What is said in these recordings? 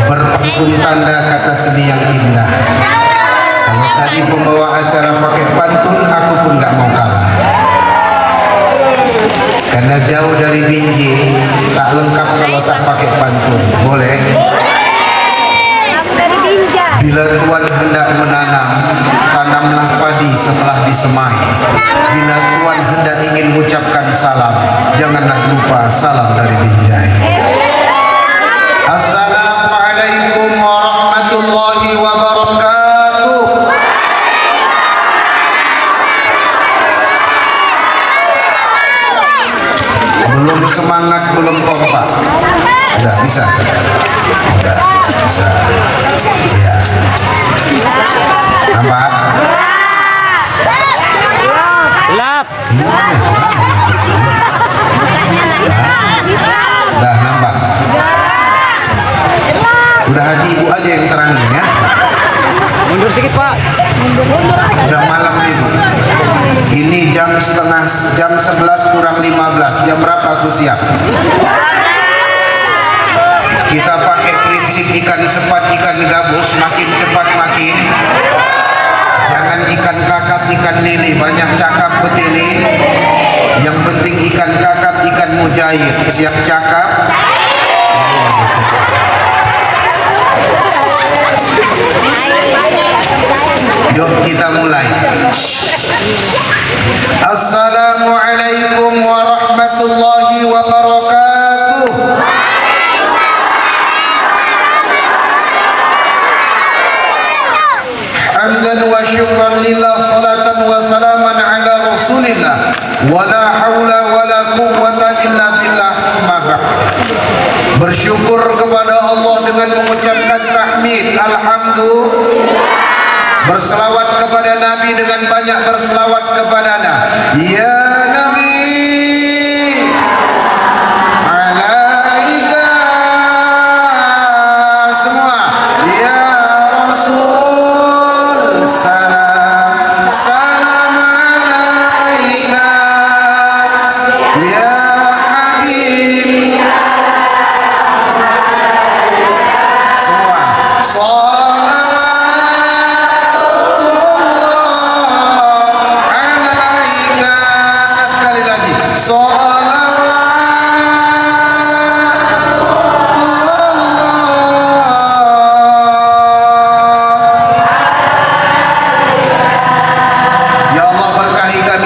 berpantun tanda kata seni yang indah. Kalau tadi pembawa acara pakai pantun, aku pun gak mau kalah. Karena jauh dari Binjai, tak lengkap kalau tak pakai pantun. Boleh? Bila Tuhan hendak menanam, tanamlah padi setelah disemai. Bila Tuhan hendak ingin mengucapkan salam, janganlah lupa salam dari Binjai. Assalamualaikum warahmatullahi wabarakatuh. Belum semangat, belum kompak. Udah bisa? Udah bisa. Iya. Nampak? Lap. Udah nampak? Udah hati ibu aja yang terangin ya. Mundur sedikit Pak. Udah malam nih Bu. Ini jam 11 kurang 15. Jam berapa aku siap? Kita pakai prinsip ikan sepat, ikan gabus, makin cepat makin. Jangan ikan kakap, ikan lele, banyak cakap betili. Yang penting ikan kakap, ikan mujahid, siap cakap. Yuk kita mulai. Assalamualaikum warahmatullahi wabarakatuh. Hamdan wa syukran lillah, salatan wa salaman ala rasulillah, wa la hawla wa la quwwata illa billah, ma ba'd. Bersyukur kepada Allah dengan mengucapkan tahmid alhamdulillah. Berselawat kepada Nabi dengan banyak berselawat kepadanya. Ya Nabi alaika semua. Ya Rasul salam salam alaika. Ya Habib semua.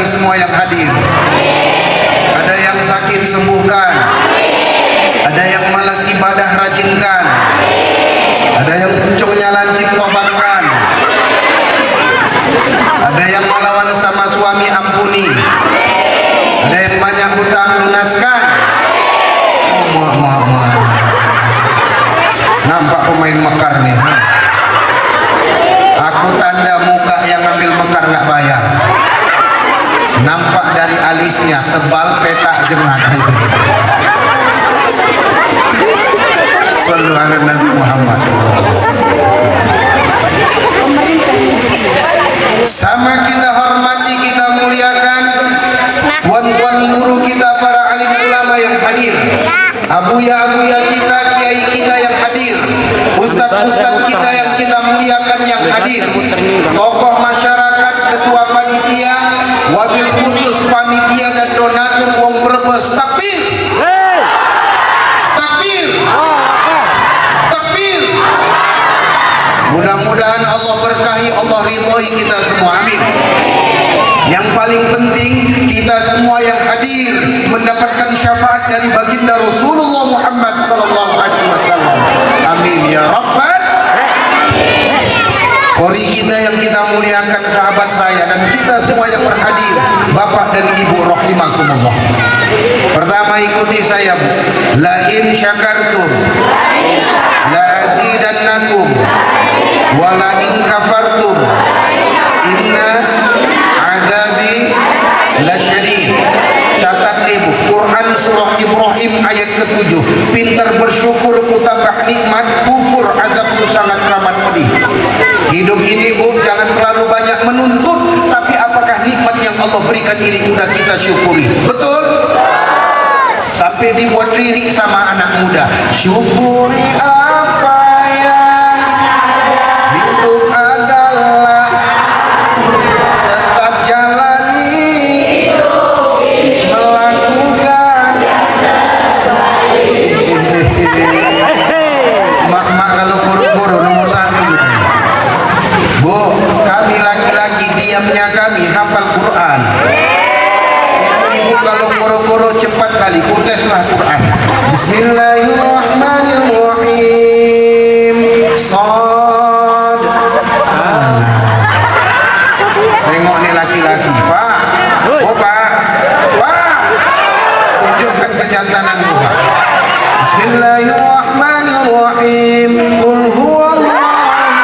Semua yang hadir, ada yang sakit sembuhkan, ada yang malas ibadah rajinkan, ada yang pucungnya lancip tobatkan, ada yang melawan sama suami ampuni, ada yang banyak hutang lunaskan. Nampak pemain mekar nih. Aku tanda muka yang ngambil mekar nggak bayar. Nampak dari alisnya tebal petak jengat itu. Sallu ala Nabi Muhammad. Sama kita hormati, kita muliakan tuan-tuan guru kita, para alim ulama yang hadir, abuya-abuya kita, kiai kita yang hadir, ustadz-ustadz kita yang kita muliakan yang hadir, tokoh masyarakat, ketua panitia, wabil khusus panitia dan donatur wong Brebes. Takbir, takbir, takbir. Mudah-mudahan Allah berkahi, Allah ridhoi kita semua, amin. Yang paling penting, kita semua yang hadir mendapatkan syafaat dari baginda Rasulullah Muhammad sallallahu alaihi wasallam, amin ya rabbal. Kori kita yang kita muliakan, sahabat saya dan kita semua yang berhadir, bapak dan ibu rahimakumullah. Pertama ikuti saya Bu. La in syakartum la azidannakum wa la in kafartum inna azabi lasyadid. Catat nih Bu, Quran surah Ibrahim ayat ke-7. Pintar bersyukur kutabah nikmat, kufur azabku sangat teramat pedih. Hidup ini Bu, jangan terlalu banyak menuntut, tapi apakah nikmat yang Allah berikan ini sudah kita syukuri? Betul? Sampai dibuat lirik sama anak muda, syukuri apa teslah Quran. Bismillahirrahmanirrahim. Shad. Tengok nih laki-laki, Pak. Oh Pak, Pak, tunjukkan kejantananmu, Pak. Bismillahirrahmanirrahim. Qul huwallahu ahad.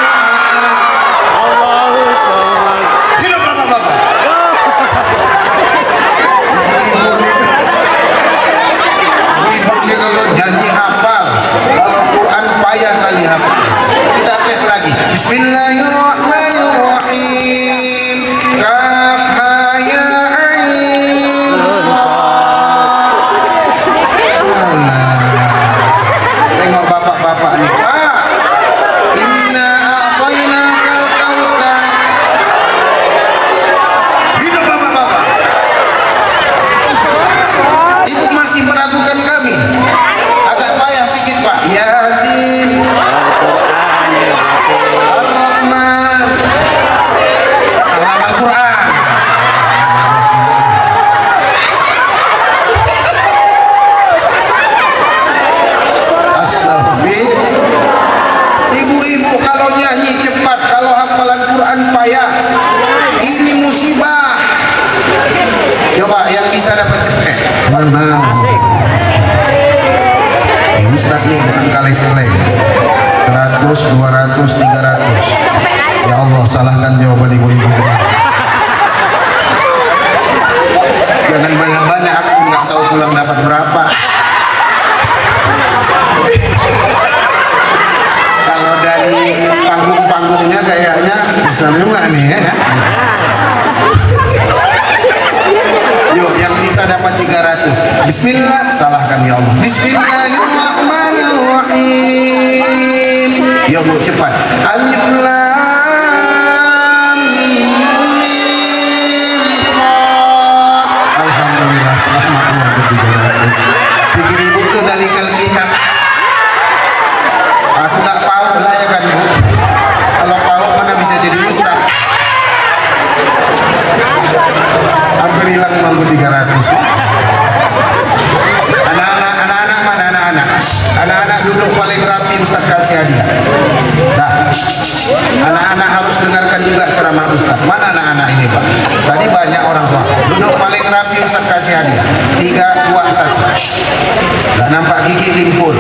Hidup bapak-bapak. Ibu ini kalau janji hafal, kalau Quran payah kali hafal. Kita tes lagi. Bismillahirrahmanirrahim. Kaf ha ya ain sad. Tengok bapak-bapak nih. Pak, inna a'tainakal kautsar. Hidup bapak-bapak. Ibu masih meragukan kami. Agak payah sedikit, Pak. Yasin, Ar-Rahman, Al Quran. Astagfirullah. Ibu-ibu kalau nyanyi cepat, kalau hafalan Quran payah. Ini musibah. Coba yang bisa dapat cepet. Mana? Ustaz nih bukan kaleng-kaleng. 100, 200, 300. Ya Allah, salahkan jawaban ibu-ibu. Jangan banyak-banyak, aku nggak tahu pulang dapat berapa. Kalau dari panggung-panggungnya kayaknya bisa juga nih ya kan? Yuk, yang bisa dapat 300. Bismillah, salahkan ya Allah. Bismillahirrahmanirrahim. Ya Bu, cepat. Alif lam mim sad. Alhamdulillah, selamat dapat 300. Pikir ibu tuh dari kitab. Aku nggak paham lah ya kan Bu. Kalau paham mana bisa jadi ustaz. Hampir hilang mampu 300. Anak-anak mana anak-anak? Anak-anak duduk paling rapi, Ustaz kasih hadiah. Nah, anak-anak harus dengarkan juga ceramah Ustaz. Mana anak-anak ini, Pak? Tadi banyak orang tua. Duduk paling rapi, Ustaz kasih hadiah. 3, 2, 1. Gak nampak gigi limpul.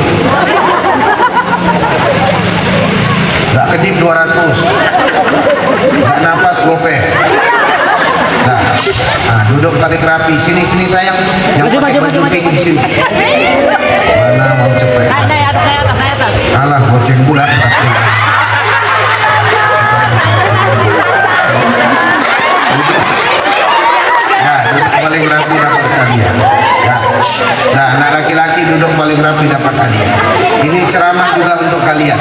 Gak kedip 200. Gak napas gope. Nah, duduk paling rapi. Sini sayang. Yang pakai baju pink di sini. Mana mau cepet? Alah, goceng pula. Nah, duduk paling rapi dapat hadiah. Nah, anak laki-laki duduk paling rapi dapat hadiah. Ini ceramah juga untuk kalian.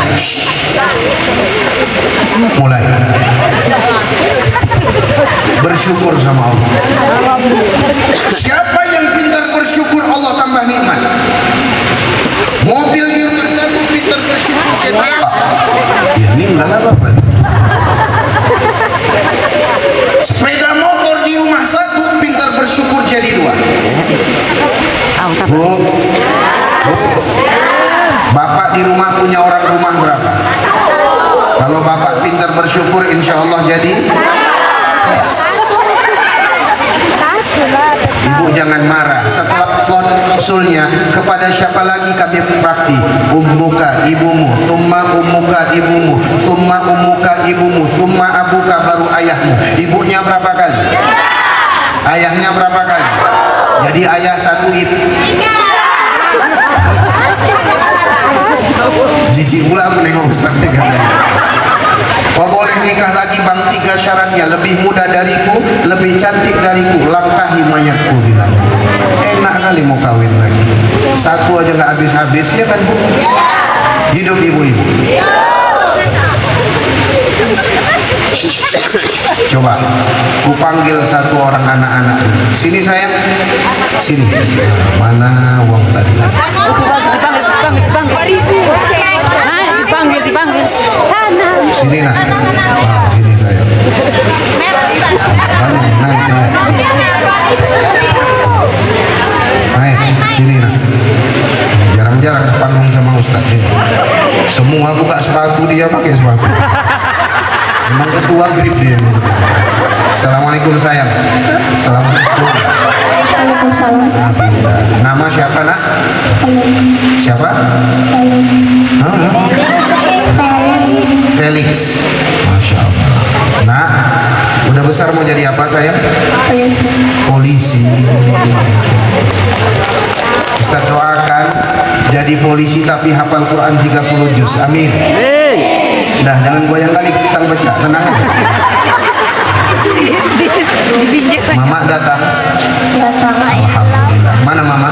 Mulai. Bersyukur sama Allah. Siapa yang pintar bersyukur, Allah tambah nikmat. Mobil di rumah satu pintar bersyukur jadi apa? Ya ini enggak apa-apa. Sepeda motor di rumah satu pintar bersyukur jadi 2. Bu, Bapak di rumah punya orang rumah berapa? Kalau Bapak pintar bersyukur, insya Allah jadi. Ibu jangan marah. Setelah konsulnya, kepada siapa lagi kami berbakti? Ummuka, ibumu, summa ummuka, ibumu, summa ummuka, ibumu, summa abuka, baru ayahmu. Ibunya berapa kali? Ayahnya berapa kali? Jadi ayah 1 ibu. Jijik pula aku nengok Ustaz tiga kali. Kau boleh nikah lagi bang, 3 syaratnya. Lebih muda dariku, lebih cantik dariku, langkahi mayatku, bilang. Enak kali mau kawin lagi. 1 aja nggak habis-habis ya kan Bu? Hidup ibu-ibu. Coba ku panggil 1 orang anak-anak. Sini sayang. Sini. Mana uang tadi? Dipanggil. Sini nah. Sini sayang. Banyak naik. Naik. Sini nak. Jarang-jarang sepanggung sama Ustaz ini. Semua buka sepatu dia pakai sepatu. Memang ketua grip dia. Assalamualaikum sayang. Assalamualaikum. Waalaikumsalam. Nah, pintar. Nama siapa nak? Siapa? Hah? Felix. Masya Allah. Nah, udah besar mau jadi apa sayang? Polisi. Ustaz doakan jadi polisi tapi hafal Quran 30 juz. Amin. Dah jangan goyang kali kita baca, tenang aja. Mama datang. Alhamdulillah. Mana mama?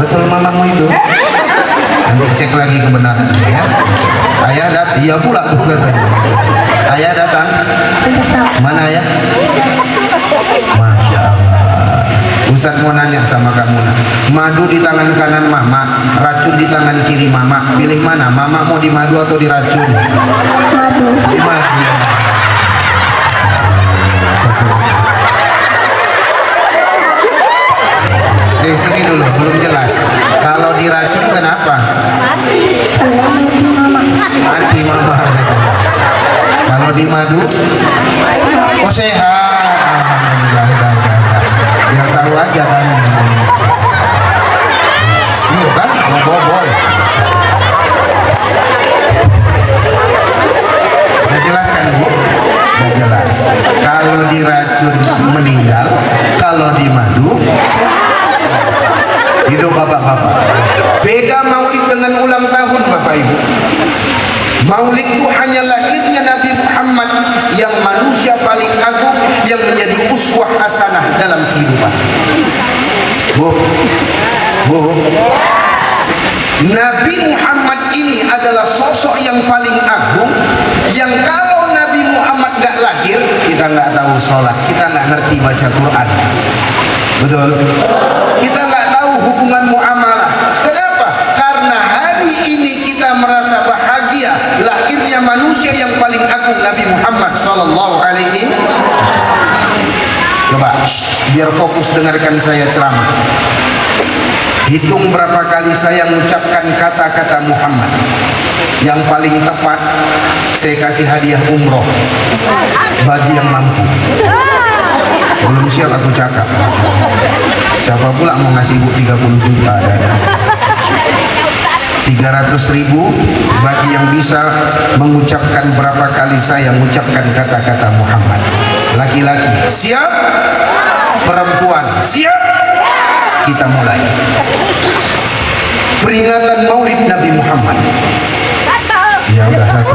Betul mamamu itu? Nanti cek lagi kebenarannya ya. Ayah datang. Iya pula tuh katanya. Ayah datang. Mana ayah? Masya Allah. Ustadz mau nanya sama kamu nak. Madu di tangan kanan mama, racun di tangan kiri mama. Pilih mana? Mama mau di madu atau di racun? Di madu. Sini dulu, belum jelas. Kalau diracun kenapa? Mati mama. Kalau di madu, oh sehat. Alhamdulillah. Biar tahu aja kan. Iya kan, boy. Udah jelas kan bu? Udah jelas. Kalau diracun meninggal, kalau di madu hidup bapak-bapak. Beda maulid dengan ulang tahun bapak ibu. Maulid itu hanya lahirnya Nabi Muhammad yang manusia paling agung, yang menjadi uswah hasanah dalam kehidupan. Bu, Nabi Muhammad ini adalah sosok yang paling agung, yang kalau Nabi Muhammad gak lahir, kita gak tahu sholat, kita gak ngerti baca Quran. Betul? Kita gak tahu hubungan muamalah. Kenapa? Karena hari ini kita merasa bahagia lahirnya manusia yang paling agung, Nabi Muhammad sallallahu alaihi wasallam. Coba biar fokus dengarkan saya ceramah. Hitung berapa kali saya mengucapkan kata-kata Muhammad. Yang paling tepat saya kasih hadiah umroh bagi yang mampu. Belum siap aku cakap. Siapa pula mau ngasih bu 30 juta? Ada 300.000 bagi yang bisa mengucapkan berapa kali saya mengucapkan kata-kata Muhammad. Laki-laki siap? Perempuan siap? Kita mulai. Peringatan Maulid Nabi Muhammad. Ya udah satu.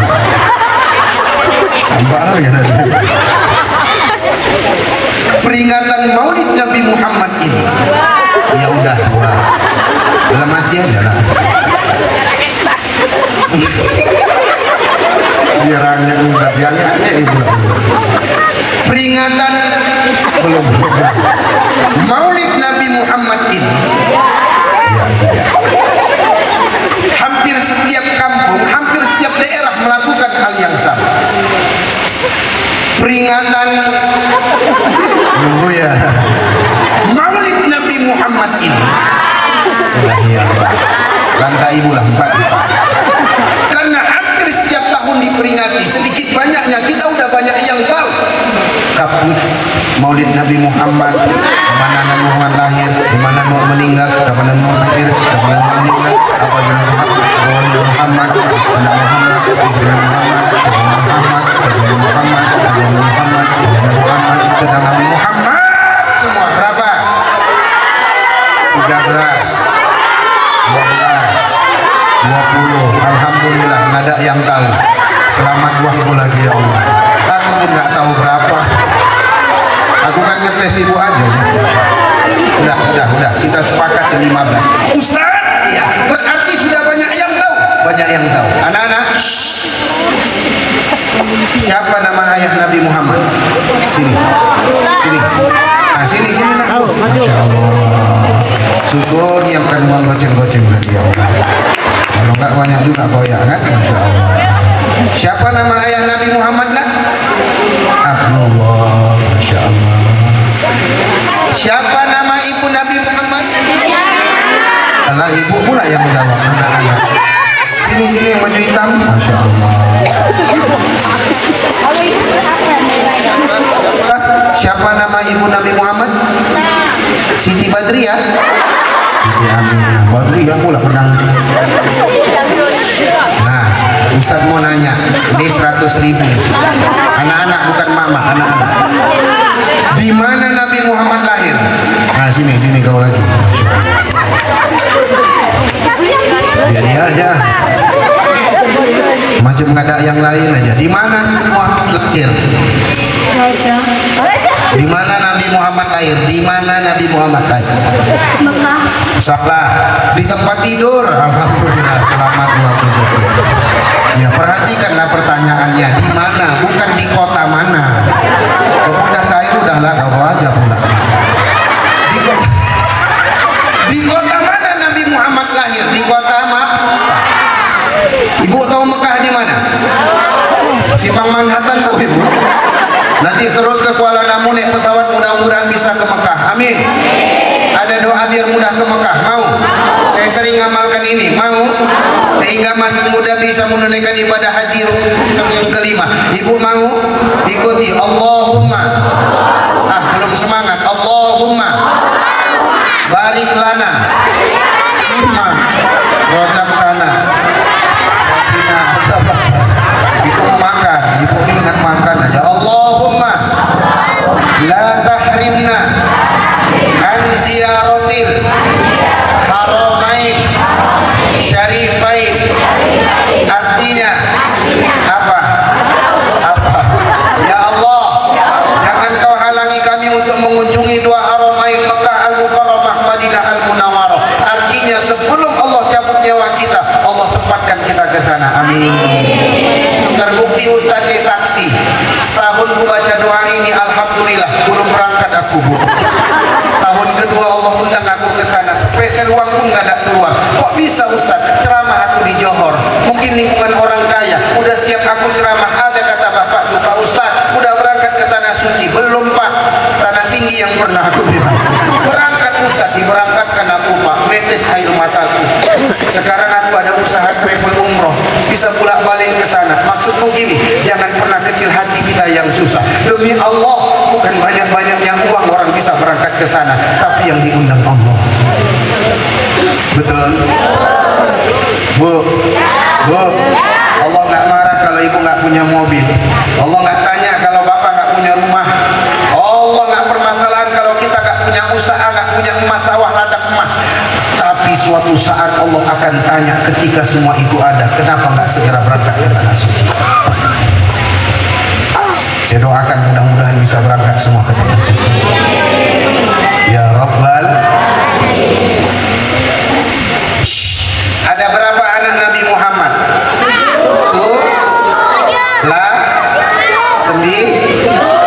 Tambah ya nanti. Peringatan Maulid Nabi Muhammad ini. Ya udah dua. Dalam hati aja lah. Biar hanya Ustaz yang ibu. Peringatan belum. Maulid Nabi Muhammad ini. Ya. Hampir setiap kampung, hampir setiap daerah melakukan hal yang sama. Peringatan nunggu ya. Maulid Nabi Muhammad ini. Lantai ibu lah 4. Karena hampir setiap tahun diperingati, sedikit banyaknya kita udah banyak yang tahu. Kapan Maulid Nabi Muhammad, kemana Nabi Muhammad lahir, dimana mau meninggal, kapan Nabi Muhammad lahir, kapan Nabi meninggal, apa jenis Muhammad, anak Muhammad, istri Muhammad, Nabi Muhammad, Nabi Muhammad, Nabi Muhammad, tentang Nabi Muhammad, semua berapa? 13, 12, 20. Alhamdulillah nggak ada yang tahu. Selamat waktu lagi ya Allah. Aku pun nggak tahu berapa. Aku kan ngetes ibu aja. Udah. Kita sepakat di 15. Ustaz, iya. Berarti sudah banyak yang tahu. Banyak yang tahu. Anak-anak, siapa nama ayah Nabi Muhammad? Sini. Nah, sini nak. Masya Allah. Syukur nyiapkan uang goceng-goceng tadi ya Allah. Kalau nggak banyak juga koyak kan? Masya Allah. Siapa nama ayah Nabi Muhammad nak? Abdullah. Masya Allah. Siapa nama ibu Nabi Muhammad? Alah, ibu pula yang jawab. Anak-anak. Sini yang baju hitam. Masya Allah. Siapa nama ibu Nabi Muhammad? Siti Badriah. Siti Aminah. Badriah pula pedang. Nah, Ustaz mau nanya, ini 100.000. Anak-anak bukan mama, anak-anak. Di mana Nabi Muhammad lahir? Nah, sini kau lagi. Biar dia aja. Macam nggak ada yang lain aja. Di mana Muhammad lahir? Di mana Nabi Muhammad lahir? Di mana Nabi Muhammad lahir? Mekah. Salah. Di tempat tidur. Alhamdulillah, selamat 27. Ya, perhatikanlah pertanyaannya. Di mana? Bukan di kota mana. Kalau udah cair udahlah kau aja pula. Di kota mana Nabi Muhammad lahir? Di kota Makkah. Ibu tahu Mekah di mana? Simpang Manhattan tahu ibu? Nanti terus ke Kuala Namu naik pesawat, mudah-mudahan bisa ke Mekah. Amin. Ada doa biar mudah ke Mekah. Mau? Saya sering ngamalkan ini. Mau? Sehingga masih muda bisa menunaikan ibadah haji yang kelima. Ibu mau? Ikuti. Allahumma. Belum semangat. Allahumma barik lana summa rozaqtana. Itu makan. Ibu ingat makan aja. Allahumma la tahrimna an ziyaratil haramain syarifain. Artinya apa? Ya Allah, jangan kau halangi kami untuk mengunjungi dua haramain Mekah Al-Mukarramah, Madinah Al-Munawwarah. Artinya sebelum Allah cabut nyawa kita, Allah sempatkan kita ke sana. Amin. Terbukti Ustaz ini saksi. Setahun ku baca doa ini, alhamdulillah belum berangkat aku, Bu. Tahun kedua Allah undang aku ke sana, spesial uang pun nggak ada keluar. Kok bisa Ustaz? Ceramah aku di Johor, mungkin lingkungan orang kaya. Udah siap aku ceramah, ada kata bapak tuh, Pak Ustaz udah berangkat ke tanah suci? Belum Pak, tanah tinggi yang pernah aku bilang. Berangkat Ustaz, diberangkatkan aku Pak, netes air mataku. Sekarang aku ada usaha travel umroh, bisa pulak balik ke sana. Maksudku gini, jangan pernah kecil hati kita yang susah. Demi Allah, bukan banyak-banyaknya uang orang bisa berangkat ke sana, tapi yang diundang Allah. Betul? Bu, Allah nggak marah kalau ibu nggak punya mobil. Allah nggak tanya kalau bapak nggak punya rumah. Allah nggak permasalahan kalau kita nggak punya usaha, nggak punya emas sawah ladang emas. Tapi suatu saat Allah akan tanya ketika semua itu ada, kenapa nggak segera berangkat ke tanah suci? Saya doakan mudah-mudahan bisa berangkat semua ke tanah suci. Ya Rabbal. Ada berapa anak Nabi Muhammad? Tuh, lah, 9.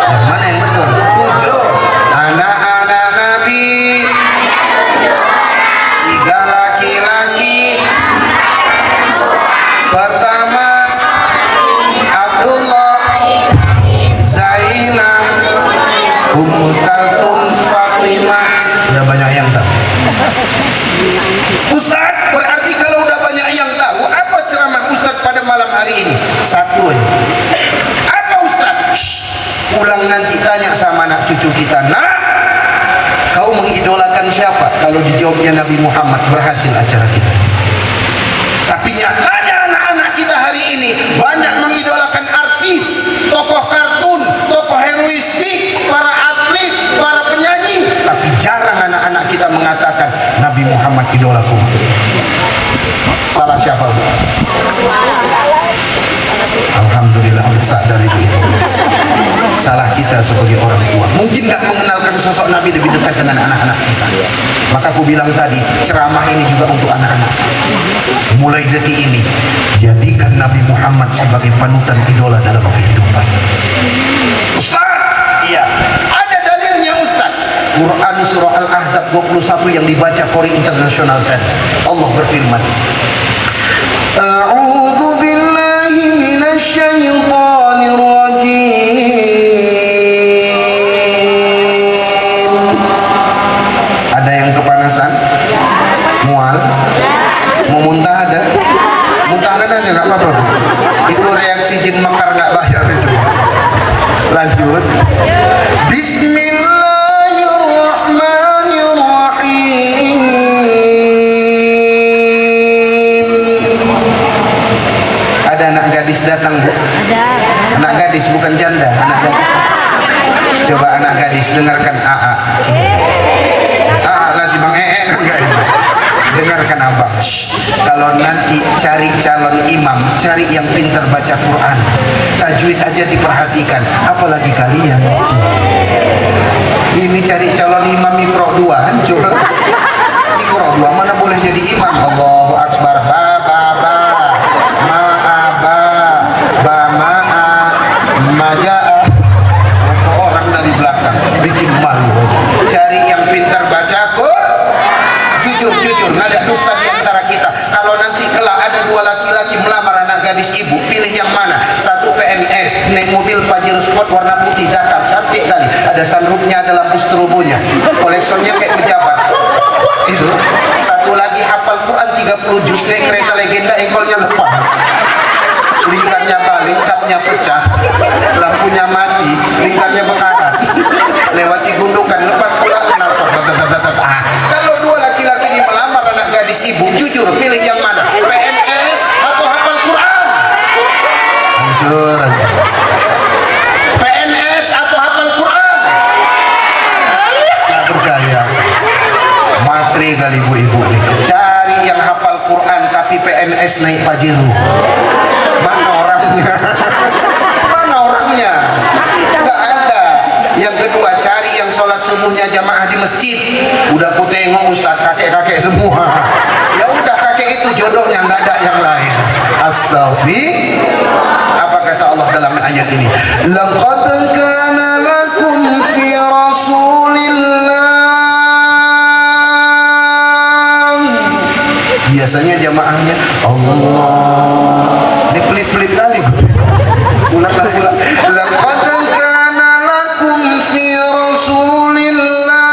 Yang mana yang betul? 7. Anak-anak Nabi 3 laki-laki. Pertama Abdullah, Zainab, Ummu Kalthum, Fatimah. Udah banyak yang tahu. Ustaz, berarti kalau udah banyak yang tahu, apa ceramah Ustaz pada malam hari ini? Satu aja. Apa Ustaz? Pulang nanti tanya sama anak cucu kita. Nah, kau mengidolakan siapa? Kalau dijawabnya Nabi Muhammad, berhasil acara kita. Tapi nyatanya anak-anak kita hari ini banyak mengidolakan artis, tokoh kartun, tokoh heroistik, para atlet, para penyanyi. Tapi jarang anak-anak kita mengatakan Nabi Muhammad idolaku. Salah siapa? Alhamdulillah udah sadar itu. Salah kita sebagai orang tua. Mungkin nggak mengenalkan sosok Nabi lebih dekat dengan anak-anak kita. Maka aku bilang tadi, ceramah ini juga untuk anak-anak. Mulai detik ini, jadikan Nabi Muhammad sebagai panutan idola dalam kehidupan. Ustaz, iya, ada dalilnya Ustaz. Quran surah Al-Ahzab 21 yang dibaca Qori Internasional tadi. Allah berfirman, A'udzu billahi minasyaitonir rajim. Ada yang kepanasan? Mual? aja nggak apa-apa Bu. Itu reaksi jin mekar nggak bayar itu. Lanjut. Bismillahirrahmanirrahim. Ada anak gadis datang Bu. Anak gadis bukan janda, anak gadis. Coba anak gadis dengarkan AA. AA nanti Bang kan enggak ini. Dengarkan abang. Kalau nanti cari calon imam, cari yang pintar baca Quran. Tajwid aja diperhatikan, apalagi kalian. Ini cari calon imam Iqra 2, coba. Iqra 2 mana boleh jadi imam? Allahu Akbar. Majaa orang dari belakang bikin malu. Cari yang pintar baca Quran. Jujur nggak ada dusta di antara kita. Kalau nanti kelak ada dua laki-laki melamar anak gadis ibu, pilih yang mana? Satu PNS naik mobil Pajero Sport warna putih Dakar, cantik kali, ada sunroofnya, ada lampu strobonya, koleksonnya kayak pejabat itu. Satu lagi hafal Quran 30 juz, naik kereta legenda, ekolnya lepas, lingkarnya balik, kapnya pecah, lampunya mati, lingkarnya bekarat, lewati gundukan, lepas pula knalpot. Kalau dua laki-laki ini melamar anak gadis ibu, jujur pilih yang mana? PNS atau hafal Quran? Hancur. PNS atau hafal Quran? Nggak percaya. Matri kali ibu-ibu nih. Cari yang hafal Quran tapi PNS naik Pajero. Mana orangnya? Mana orangnya? Nggak ada. Yang kedua, cari yang sholat subuhnya jamaah di masjid. Udah ku tengok Ustaz, kakek-kakek semua. Ya udah, kakek itu jodohnya, nggak ada yang lain. Astaghfirullah. Apa kata Allah dalam ayat ini? Laqad kana lakum fi Rasulillah. Biasanya jamaahnya Allah. Ini pelit-pelit kali. Ulang. Laqad kana lakum fi Rasulillah.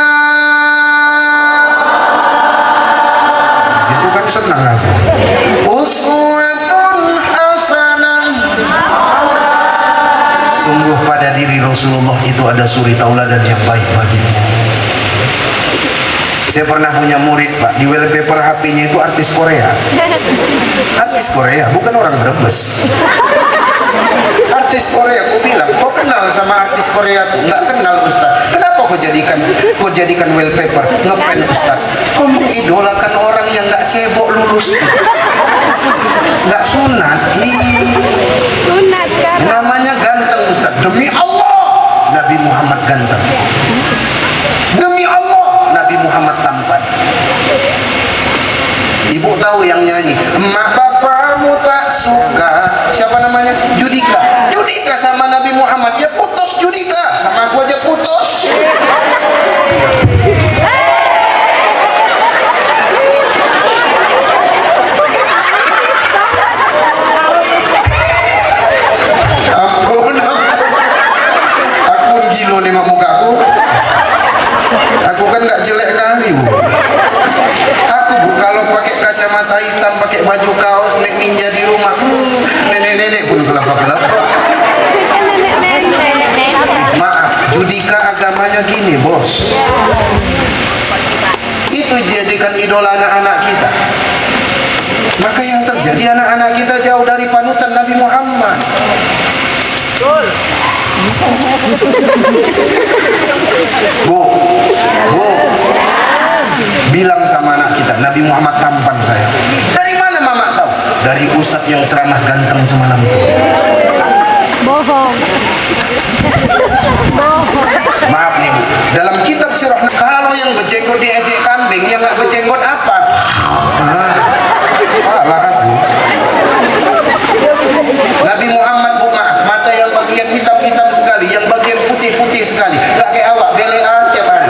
Itu kan senang aku. Uswatun hasanah. Sungguh pada diri Rasulullah itu ada suri tauladan yang baik bagimu. Saya pernah punya murid Pak, di wallpaper HP-nya itu artis Korea. Artis Korea, bukan orang Brebes. Artis Korea, aku bilang, kau kenal sama artis Korea tuh? Nggak kenal Ustaz. Kenapa kau jadikan wallpaper? Ngefan Ustaz. Kau mengidolakan orang yang nggak cebok lulus. Nggak sunat. Sunat kan? Namanya ganteng Ustaz. Demi Allah, Nabi Muhammad ganteng. Demi Allah, Nabi Muhammad tampan. Ibu tahu yang nyanyi, emak bapakmu tak suka. Siapa namanya? Judika. Judika sama Nabi Muhammad, ya putus Judika. Sama aku aja putus. Ampun. Aku gilo nengok mukaku. Aku kan nggak jelek kali Bu. Aku Bu kalau pakai kacamata hitam, pakai baju kaos, naik ninja di rumah, nenek-nenek pun kelapa-kelapa. Maaf, Judika agamanya gini bos. Itu dijadikan idola anak-anak kita. Maka yang terjadi anak-anak kita jauh dari panutan Nabi Muhammad. Bu, bilang sama anak kita, Nabi Muhammad tampan saya. Dari mana mama tahu? Dari ustadz yang ceramah ganteng semalam itu. Bohong. Maaf nih Bu, dalam kitab sirah, kalau yang berjenggot diejek kambing, yang nggak berjenggot apa? Alah aku. Nabi Muhammad Bu, maaf, mata yang bagian hitam-hitam sekali, yang bagian putih-putih sekali, nggak kayak awak, belean tiap hari.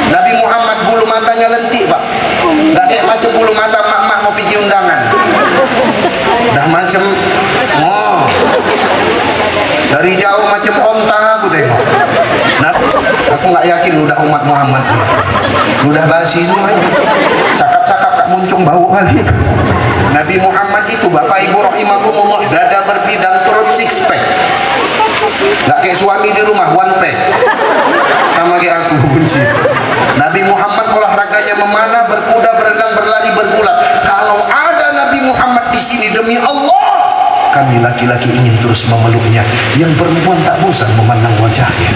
Nabi Muhammad bulu matanya lentik Pak, nggak kayak macam bulu mata mak-mak mau pergi undangan. Dah macam, dari jauh macam onta aku tengok. Nah, aku nggak yakin udah umat Muhammad nih. Udah basi semuanya. Cakap-cakap Kak muncung bau kali. Nabi Muhammad itu Bapak Ibu rahimakumullah, dada berbidang, perut six pack. Gak kayak suami di rumah one pack. Sama kayak aku benci. Nabi Muhammad olahraganya memanah, berkuda, berenang, berlari, bergulat. Kalau ada Nabi Muhammad di sini, demi Allah, kami laki-laki ingin terus memeluknya. Yang perempuan tak bosan memandang wajahnya.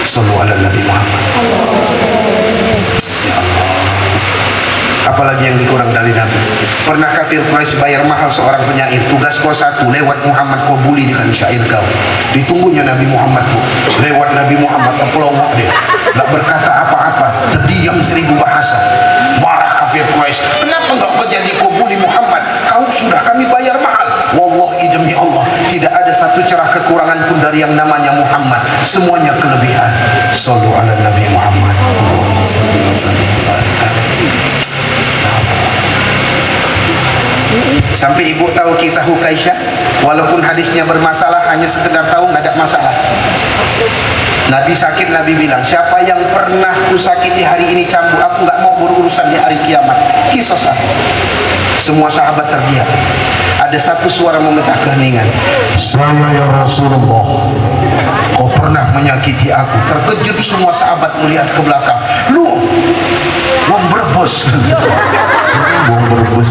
Sallu ala Nabi Muhammad. Ya Allah. Apalagi yang dikurang dari Nabi. Pernah kafir Quraisy bayar mahal seorang penyair. Tugas kau satu, lewat Muhammad kau bully dengan syair kau. Ditunggunya Nabi Muhammad bu. Lewat Nabi Muhammad terpelongok dia. Gak berkata apa-apa, terdiam 1000 bahasa. Marah kafir Quraisy. Kenapa enggak kau jadi kau bully Muhammad? Kau sudah kami bayar mahal. Wallahi demi Allah, tidak ada satu cerah kekurangan pun dari yang namanya Muhammad. Semuanya kelebihan. Sallu ala Nabi Muhammad. Allahumma salli wa sallim wa barik alaihi. Sampai ibu tahu kisah Hukaisyah, walaupun hadisnya bermasalah, hanya sekedar tahu, nggak ada masalah. Nabi sakit, Nabi bilang, siapa yang pernah kusakiti hari ini cambuk, aku nggak mau berurusan di hari kiamat. Kisah sahabat. Semua sahabat terdiam. Ada satu suara memecah keheningan. Saya ya Rasulullah, kau pernah menyakiti aku. Terkejut semua sahabat melihat ke belakang. Lu wong berbos. Wong berbos.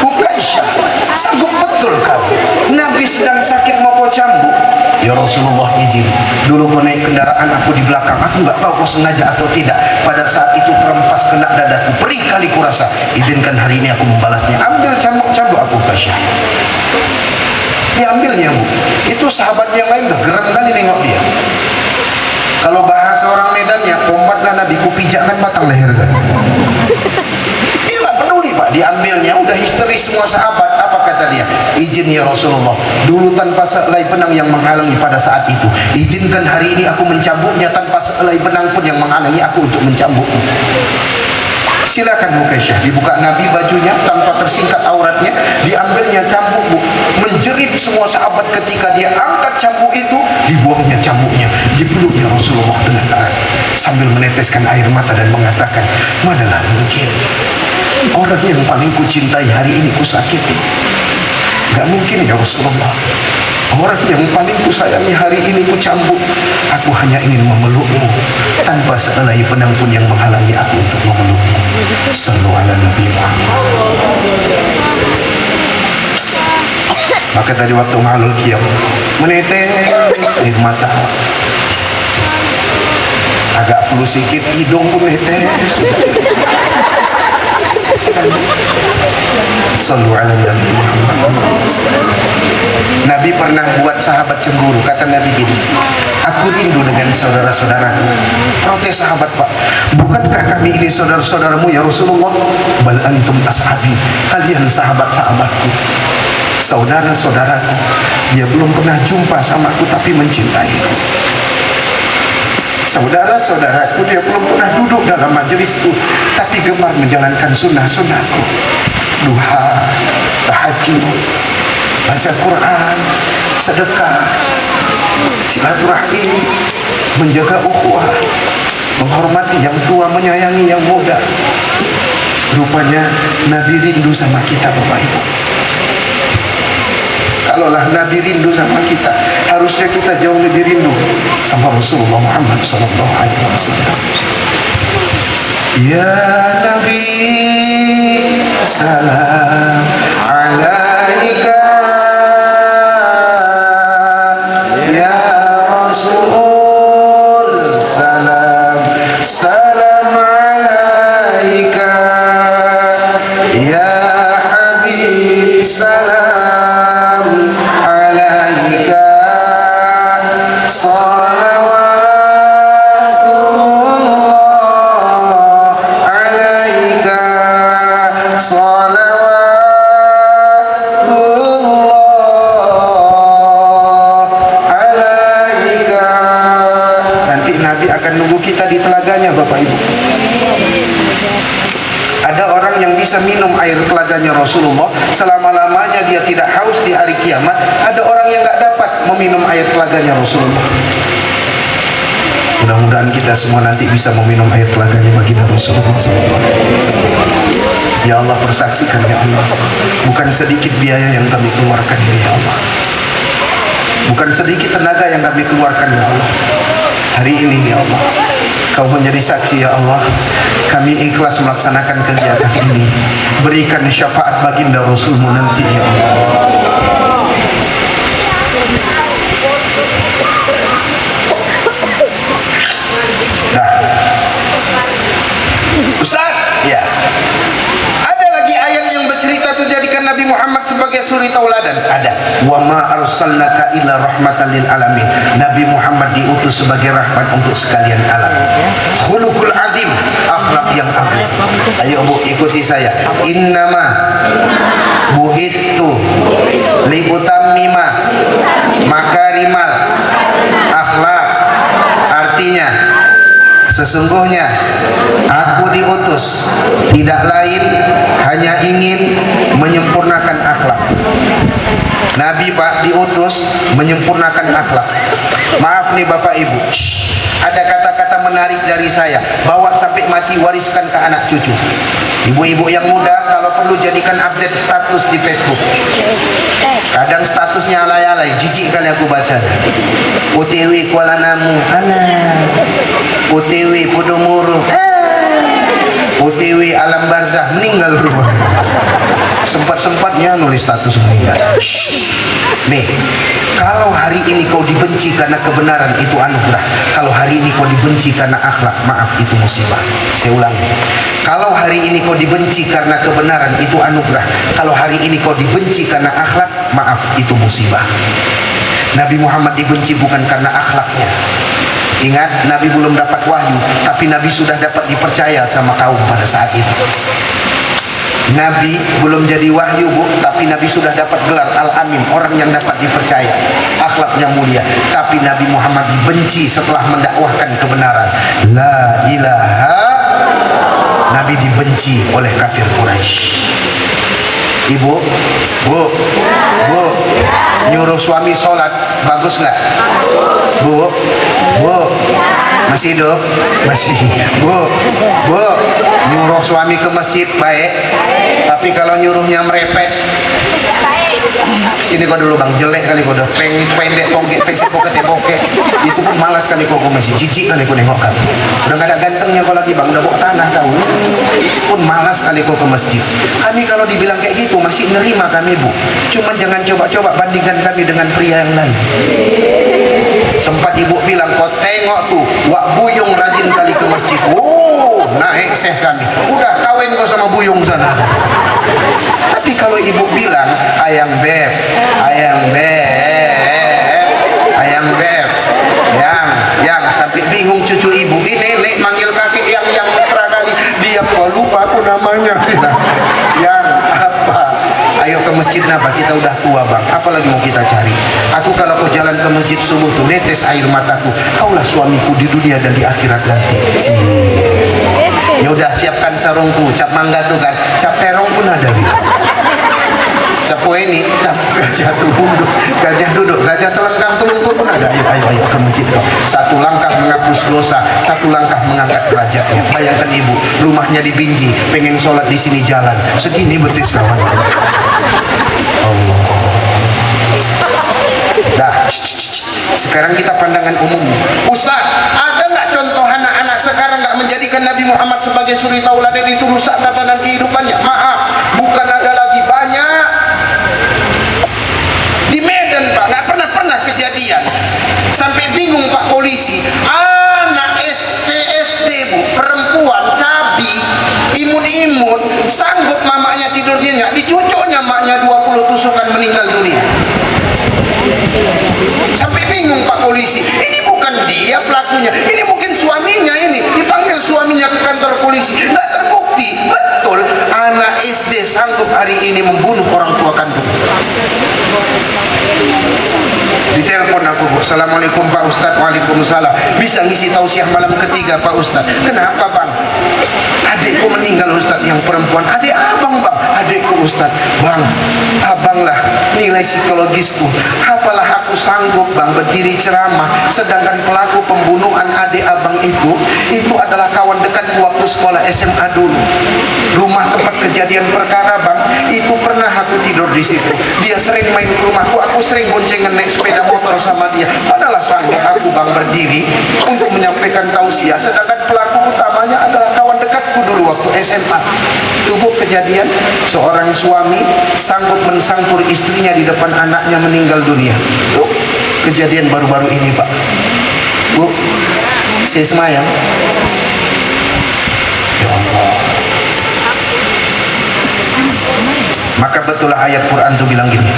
Hukaisyah, sanggup betul kau? Nabi sedang sakit mau kau cambuk. Ya Rasulullah izin. Dulu kau naik kendaraan, aku di belakang. Aku nggak tahu kau sengaja atau tidak. Pada saat itu terempas kena dadaku. Perih kali kurasa. Izinkan hari ini aku membalasnya. Ambil cambuk-cambuk aku Hukaisyah. Diambilnya bu. Itu sahabat yang lain udah geram kali nengok dia. Kalau bahasa orang Medannya, kombatlah Nabi kupijakkan batang leher kan. Dia nggak peduli pak, diambilnya udah histeris semua sahabat. Apa kata dia? Izin ya Rasulullah, dulu tanpa sehelai benang yang menghalangi pada saat itu. Izinkan hari ini aku mencambuknya tanpa sehelai benang pun yang menghalangi aku untuk mencambuknya. Silakan Hukaisyah. Dibuka Nabi bajunya tanpa tersingkat auratnya, diambilnya cambuk bu. Menjerit semua sahabat ketika dia angkat cambuk itu, dibuangnya cambuknya, dipeluknya Rasulullah dengan erat sambil meneteskan air mata dan mengatakan, manalah mungkin orang yang paling kucintai hari ini kusakiti. Gak mungkin ya Rasulullah, orang yang paling kusayangi hari ini kucambuk. Aku hanya ingin memelukmu tanpa sehelai benang pun yang menghalangi aku untuk memelukmu. Sallu ala Nabi Muhammad. Maka tadi waktu ngalul qiyam, menetes air mata, agak flu sedikit, hidung pun netes. Sallu ala Nabi Muhammad. Nabi pernah buat sahabat cemburu. Kata Nabi gini, aku rindu dengan saudara-saudaraku. Protes sahabat, pak, bukankah kami ini saudara-saudaramu ya Rasulullah? Bal antum ashabi, kalian sahabat-sahabatku, saudara-saudaraku. Dia belum pernah jumpa sama aku tapi mencintaiku. Saudara-saudaraku, dia belum pernah duduk dalam majelisku tapi gemar menjalankan sunnah-sunnahku. Duha, tahajud, baca Quran, sedekah, silaturahim, menjaga ukhuwah, menghormati yang tua, menyayangi yang muda. Rupanya Nabi rindu sama kita Bapak Ibu. Kalaulah Nabi rindu sama kita, harusnya kita jauh lebih rindu sama Rasulullah Muhammad SAW. Ya Nabi, salam alaika. Ya Rasul, salam, salam alaika. Ya Habib, salam alaika. Nunggu kita di telaganya Bapak Ibu. Ada orang yang bisa minum air telaganya Rasulullah selama-lamanya, dia tidak haus di hari kiamat. Ada orang yang gak dapat meminum air telaganya Rasulullah. Mudah-mudahan kita semua nanti bisa meminum air telaganya baginda Rasulullah SAW. Ya Allah, persaksikan ya Allah, bukan sedikit biaya yang kami keluarkan ini ya Allah, bukan sedikit tenaga yang kami keluarkan ya Allah. Hari ini ya Allah, Kau menjadi saksi ya Allah, kami ikhlas melaksanakan kegiatan ini. Berikan syafaat baginda Rasulmu nanti ya Allah. Nah, Ustaz, ya. Ada lagi ayat yang bercerita tuh jadikan Nabi Muhammad sebagai suri tauladan. Ada. Wa ma arsalnaka illa rahmatan lil alamin. Nabi Muhammad diutus sebagai rahmat untuk sekalian alam. Khuluqul azim, akhlak yang agung. Ayo Bu, ikuti saya. Innama buistu li utammima makarimal akhlak. Artinya, sesungguhnya aku diutus tidak lain hanya ingin menyempurnakan akhlak. Nabi Pak diutus menyempurnakan akhlak. Maaf nih Bapak Ibu, ada kata-kata menarik dari saya, bawa sampai mati, wariskan ke anak cucu. Ibu-ibu yang muda kalau perlu jadikan update status di Facebook. Kadang statusnya alay-alay, jijik kali aku bacanya. OTW Kuala Namu, OTW Podomoro, OTW Alam Barzah, meninggal rumah. Sempat-sempatnya nulis status meninggal. Nih, kalau hari ini kau dibenci karena kebenaran, itu anugerah. Kalau hari ini kau dibenci karena akhlak, maaf, itu musibah. Saya ulangi, kalau hari ini kau dibenci karena kebenaran, itu anugerah. Kalau hari ini kau dibenci karena akhlak, maaf, itu musibah. Nabi Muhammad dibenci bukan karena akhlaknya. Ingat, Nabi belum dapat wahyu, tapi Nabi sudah dapat dipercaya sama kaum pada saat itu. Nabi belum jadi wahyu Bu, tapi Nabi sudah dapat gelar Al-Amin, orang yang dapat dipercaya, akhlaknya mulia. Tapi Nabi Muhammad dibenci setelah mendakwahkan kebenaran. La ilaha. Nabi dibenci oleh kafir Quraisy. Ibu, Bu, nyuruh suami sholat bagus nggak? Bu, masih hidup? Masih. Bu, nyuruh suami ke masjid baik, tapi kalau nyuruhnya merepet, sini kau dulu bang, jelek kali kau, udah pendek tongge, pesek poket, itu pun malas kali kau masih jijik kali kau nengok kamu, udah gak ada gantengnya kau lagi bang, udah bawa tanah kau, pun malas kali kau ke masjid. Kami kalau dibilang kayak gitu masih nerima kami Bu, cuman jangan coba-coba bandingkan kami dengan pria yang lain. Sempat ibu bilang, kau tengok tuh Wak Buyung rajin kali ke masjid, naik seh kami, udah kawin kau sama Buyung sana. Tapi kalau ibu bilang ayang beb, yang sampai bingung cucu ibu ini nenek manggil kakek yang mesra kali, diam kau, lupa aku namanya. Yang apa? Ayo ke masjid napa, kita udah tua bang, apalagi mau kita cari. Aku kalau kau jalan ke masjid subuh tuh netes air mataku, kaulah suamiku di dunia dan di akhirat nanti. Ya udah, siapkan sarungku, cap mangga tuh kan, cap terong pun ada nih. Cap ini, cap gajah telungkup, gajah telengkang telungkup pun ada. Ayo ke masjid kau. Satu langkah menghapus dosa, satu langkah mengangkat derajatnya. Bayangkan ibu, rumahnya di Binji, pengen sholat di sini jalan, segini betis kawan. Allah. Dah. Sekarang kita pandangan umum. Ustaz, ada nggak contoh anak-anak sekarang nggak menjadikan Nabi Muhammad sebagai suri tauladan, itu rusak tatanan kehidupannya? Maaf, bukan ada lagi, banyak. Di Medan Pak, nggak pernah kejadian. Sampai bingung Pak polisi, anak SD Bu, perempuan cabi, imun sanggup mamanya tidurnya nggak, dicucuknya maknya 20 tusukan, meninggal dunia. Sampai bingung Pak polisi, ini bukan dia pelakunya, ini mungkin suaminya, ini dipanggil suaminya ke kantor polisi, nggak terbukti. Betul, anak SD sanggup hari ini membunuh orang tua kandung. Ditelepon aku Bu, Assalamualaikum Pak Ustadz. Waalaikumsalam. Bisa ngisi tausiah malam ketiga Pak Ustadz? Kenapa bang? Adikku meninggal Ustadz, yang perempuan. Adik abang bang? adikku Ustaz, bang, abanglah nilai psikologisku. Apalah aku sanggup bang berdiri ceramah, sedangkan pelaku pembunuhan adik abang itu adalah kawan dekatku waktu sekolah SMA dulu. Rumah tempat kejadian perkara bang, itu pernah aku tidur di situ. Dia sering main ke rumahku, aku sering boncengan naik sepeda motor sama dia. Manalah sanggup aku bang berdiri untuk menyampaikan tausiah, sedangkan pelaku utamanya adalah kawan dekatku dulu waktu SMA. Tubuh kejadian seorang suami sanggup mensangkur istrinya di depan anaknya meninggal dunia. Tuh kejadian baru-baru ini Pak. Bu, saya semayang. Ya Allah. Maka betul ayat Quran itu bilang gini.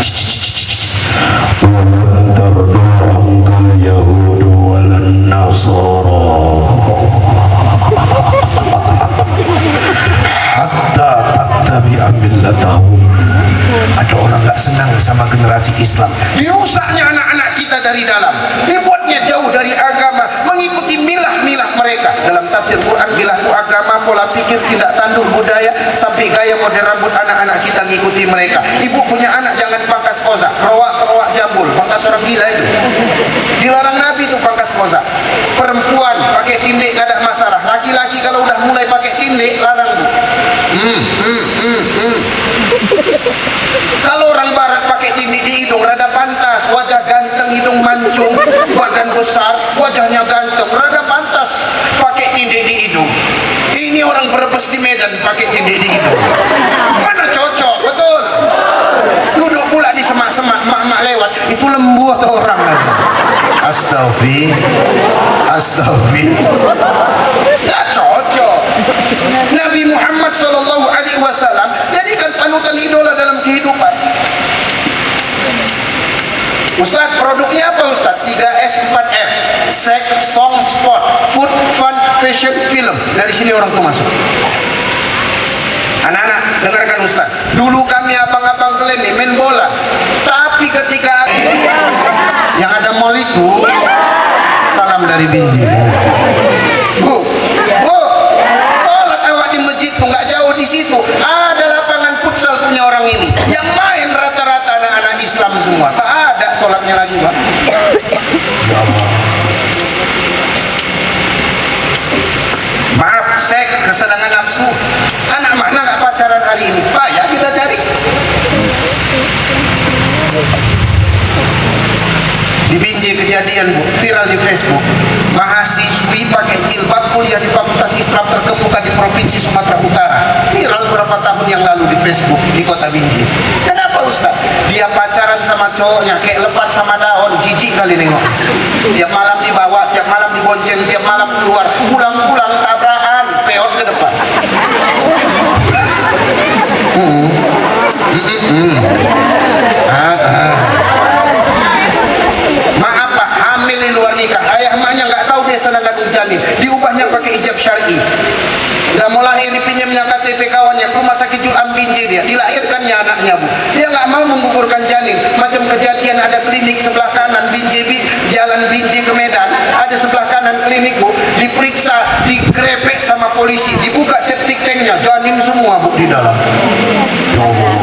Yahudu walan Nasara hatta tattabi'a millatahum. Ada orang gak senang sama generasi Islam, dirusaknya anak-anak kita dari dalam, dibuatnya jauh dari agama, mengikuti milah-milah mereka. Dalam tafsir Quran, milah itu agama, pola pikir, tindak tanduk, budaya, sampai gaya model rambut anak-anak kita ngikuti mereka. Ibu punya anak jangan pangkas koza, kerowak jambul, pangkas orang gila itu. Dilarang Nabi itu pangkas koza. Perempuan pakai tindik gak ada masalah, laki-laki kalau udah mulai pakai tindik larang bu. Kalau orang barat pakai tindik di hidung rada pantas, wajah ganteng, hidung mancung, badan besar, wajahnya ganteng, rada pantas pakai tindik di hidung. Ini orang Brebes di Medan pakai tindik di hidung, mana cocok, betul. Duduk pula di semak-semak, mak-mak lewat, itu lembu atau orang lagi. Astagfir, gak cocok. Nabi Muhammad SAW jadikan panutan idola dalam kehidupan. Ustaz, produknya apa Ustaz? 3S 4F, sex, song, sport, food, fun, fashion, film. Dari sini orang tuh masuk. Anak-anak, dengarkan Ustaz. Dulu kami abang-abang kalian main bola, tapi ketika yang ada mall itu, salam dari Binji. Bu, sholat awak di masjid tuh nggak jauh di situ. Ada lapangan futsal punya orang ini. Yang main rata-rata anak-anak Islam semua. Tak ada sholatnya lagi, Pak. Ya Allah. Maaf, seks, kesenangan nafsu. Anak mana nggak pacaran hari ini? Pak, ya kita cari. Di Binjai kejadian bu, viral di Facebook. Mahasiswi pakai jilbab kuliah di Fakultas Islam terkemuka di Provinsi Sumatera Utara. Viral beberapa tahun yang lalu di Facebook di kota Binjai. Kenapa Ustaz? Dia pacaran sama cowoknya kayak lepat sama daun, jijik kali nengok. Tiap malam dibawa, tiap malam dibonceng, tiap malam keluar, pulang-pulang tabrakan, peot ke depan. Maaf Pak, hamil di luar nikah, ayah emaknya nggak tahu dia sedang janin, diubahnya pakai hijab syar'i. Udah mau lahir dipinjamnya KTP kawannya ke rumah sakit Julam Binjai, dia dilahirkannya anaknya bu. Dia nggak mau menggugurkan janin. Macam kejadian ada klinik sebelah kanan Binjai, jalan Binjai ke Medan, ada sebelah kanan klinik bu, diperiksa, digrepek sama polisi, dibuka septic tanknya, janin semua bu di dalam. Ya Allah.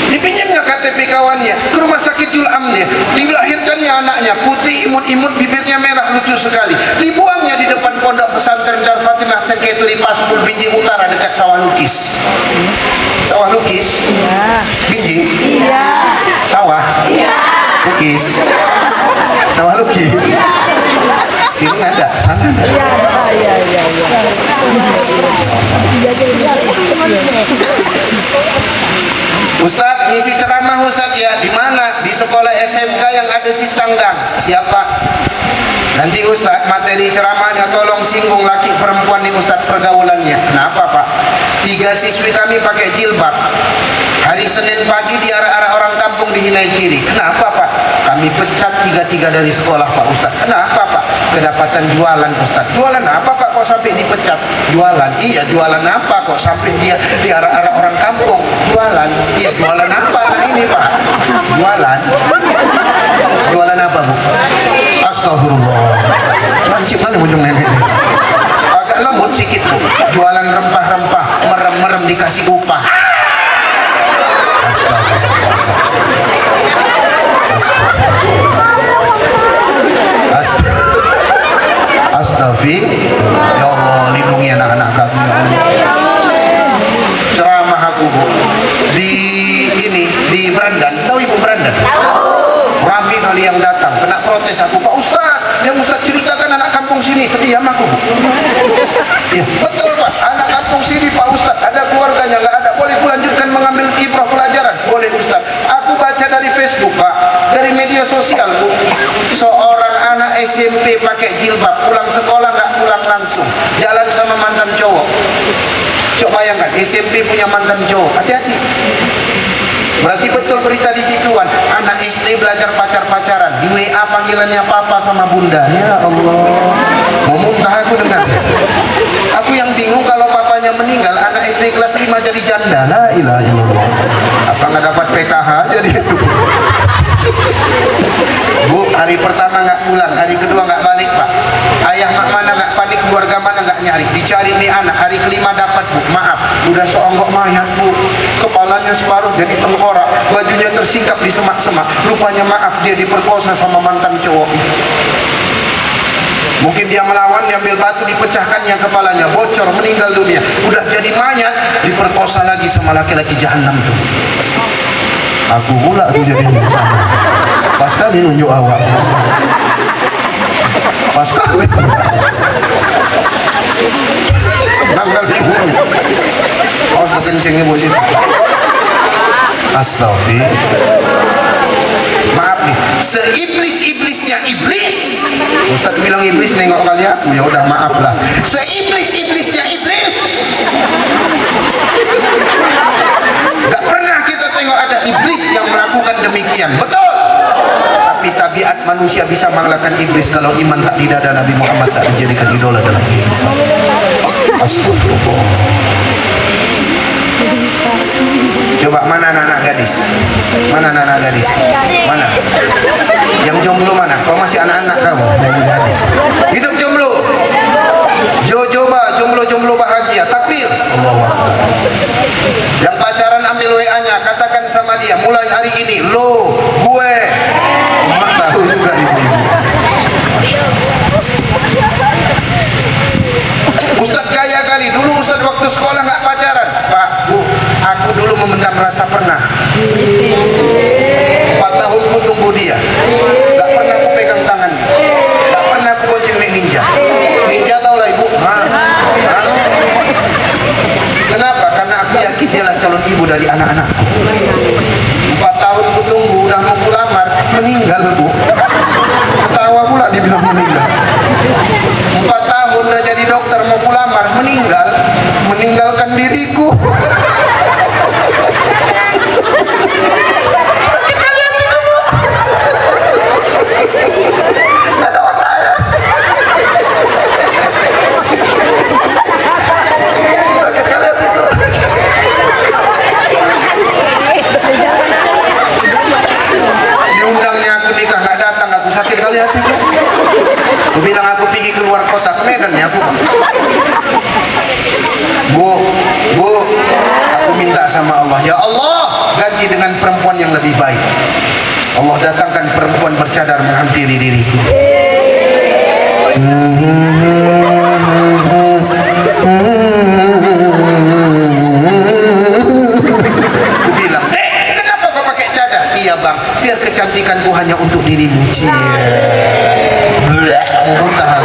Dipinjamnya KTP kawannya ke rumah sakit Julamnya, dilahirkannya anaknya putih imut-imut, bibirnya merah, lucu sekali. Dibuangnya di depan pondok pesantren Dar Fatimah Cengketuri Paspul Binjai Utara dekat Sawah Lukis. Sawah Lukis? Iya. Binjai? Iya. Sawah? Iya. Lukis? Sawah Lukis? Iya. Sini nggak ada, sana ada. Iya. Ustaz, ngisi ceramah Ustaz ya, di mana? Di sekolah SMK yang ada si Sanggang. Siapa? Nanti Ustaz, materi ceramahnya tolong singgung laki perempuan nih Ustaz, pergaulannya. Kenapa Pak? 3 siswi kami pakai jilbab. Hari Senin pagi di arah-arah orang kampung dihinai kiri. Kenapa Pak? Kami pecat 3 dari sekolah Pak Ustaz. Kenapa Pak? Kedapatan jualan Ustaz. Jualan apa Pak kok sampai dipecat? Jualan. Iya, jualan apa kok sampai dia di arah-arah orang kampung? Jualan. Iya, jualan apa? Nah ini Pak. Jualan. Jualan apa Bu? Astagfirullah. Lancip kali ujung nenek ini. agak lembut sikit bu. Jualan rempah-rempah, merem-merem dikasih upah. Astagfirullah. Astagfirullah. Ya Allah, lindungi anak-anak kami ya Allah. Ceramah aku bu di Brandan, tahu ibu Brandan? Ramai kali yang datang, kena protes aku, Pak Ustadz, yang Ustadz ceritakan anak kampung sini, terdiam aku bu. Ya betul Pak, anak kampung sini Pak Ustadz, ada keluarganya nggak ada, boleh kulanjutkan mengambil ibrah pelajaran, boleh Ustadz. Aku baca dari Facebook Pak, dari media sosial bu, seorang anak SMP pakai jilbab, pulang sekolah nggak pulang langsung, jalan sama mantan cowok. Coba bayangkan, SMP punya mantan cowok, hati-hati. Berarti betul berita di TV-an, anak SD belajar pacar-pacaran, di WA panggilannya papa sama bunda. Ya Allah, mau muntah aku dengarnya. Aku yang bingung kalau papanya meninggal, anak SD kelas 5 jadi janda. La ilaha illallah. Apa nggak dapat PKH jadi itu? Bu, hari pertama nggak pulang, hari kedua nggak balik Pak. Ayah mak mana nggak panik, keluarga mana nggak nyari, dicari nih anak. Hari kelima dapat bu, maaf, udah seonggok mayat bu, kepalanya separuh jadi tengkorak, bajunya tersingkap di semak-semak. Rupanya maaf dia diperkosa sama mantan cowok. Mungkin dia melawan, diambil batu, dipecahkannya kepalanya, bocor, meninggal dunia. Udah jadi mayat, diperkosa lagi sama laki-laki jahanam tuh. Aku pula tuh jadinya sama. Pas kali nunjuk awak. Pas kali. Senang kali bu. Oh sekencengnya bu situ. Astagfirullah. Maaf nih, seiblis-iblisnya iblis. Ustaz bilang iblis, nengok kali aku, ya udah maaf lah. Seiblis-iblisnya iblis. Gak pernah kita tengok ada iblis yang melakukan demikian, betul. Tapi tabiat manusia bisa mengalahkan iblis kalau iman tak di dada Nabi Muhammad tak dijadikan idola dalam kehidupan. Astagfirullah. Coba mana anak-anak gadis? Mana anak-anak gadis? Mana? Yang jomblo mana? Kau masih anak-anak kamu yang gadis. Hidup jomblo. Coba jomblo-jomblo bahagia. Takbir. Allahu Akbar. Yang pacaran ambil WA-nya, katakan sama dia, mulai hari ini lo, gue. Emak tahu juga ibu-ibu. Masya Allah. Ustadz kaya kali, dulu Ustadz waktu sekolah nggak pacaran. Pak, Bu, aku dulu memendam rasa pernah. 4 tahun ku tunggu dia, nggak pernah aku pegang tangannya, nggak pernah aku bonceng ninja. Ninja tau lah ibu? Kenapa? Karena aku yakin dialah calon ibu dari anak-anakku. 4 tahun ku tunggu, udah mau ku lamar, meninggal bu. Ketawa pula dibilang meninggal. 4 tahun udah jadi dokter, mau ku lamar, meninggal, meninggalkan diriku. Sakit kali hatiku bu. Ada otaknya. Sakit kali hatiku. Diundangnya aku nikah nggak datang, aku sakit kali hatiku. Aku bilang aku pergi keluar kota, ke Medan ya aku. Bu, aku minta sama Allah, ya Allah, ganti dengan perempuan yang lebih baik. Allah datangkan perempuan bercadar menghampiri diriku. Aku bilang, kenapa kau pakai cadar? Iya bang, biar kecantikanku hanya untuk dirimu. Muntah.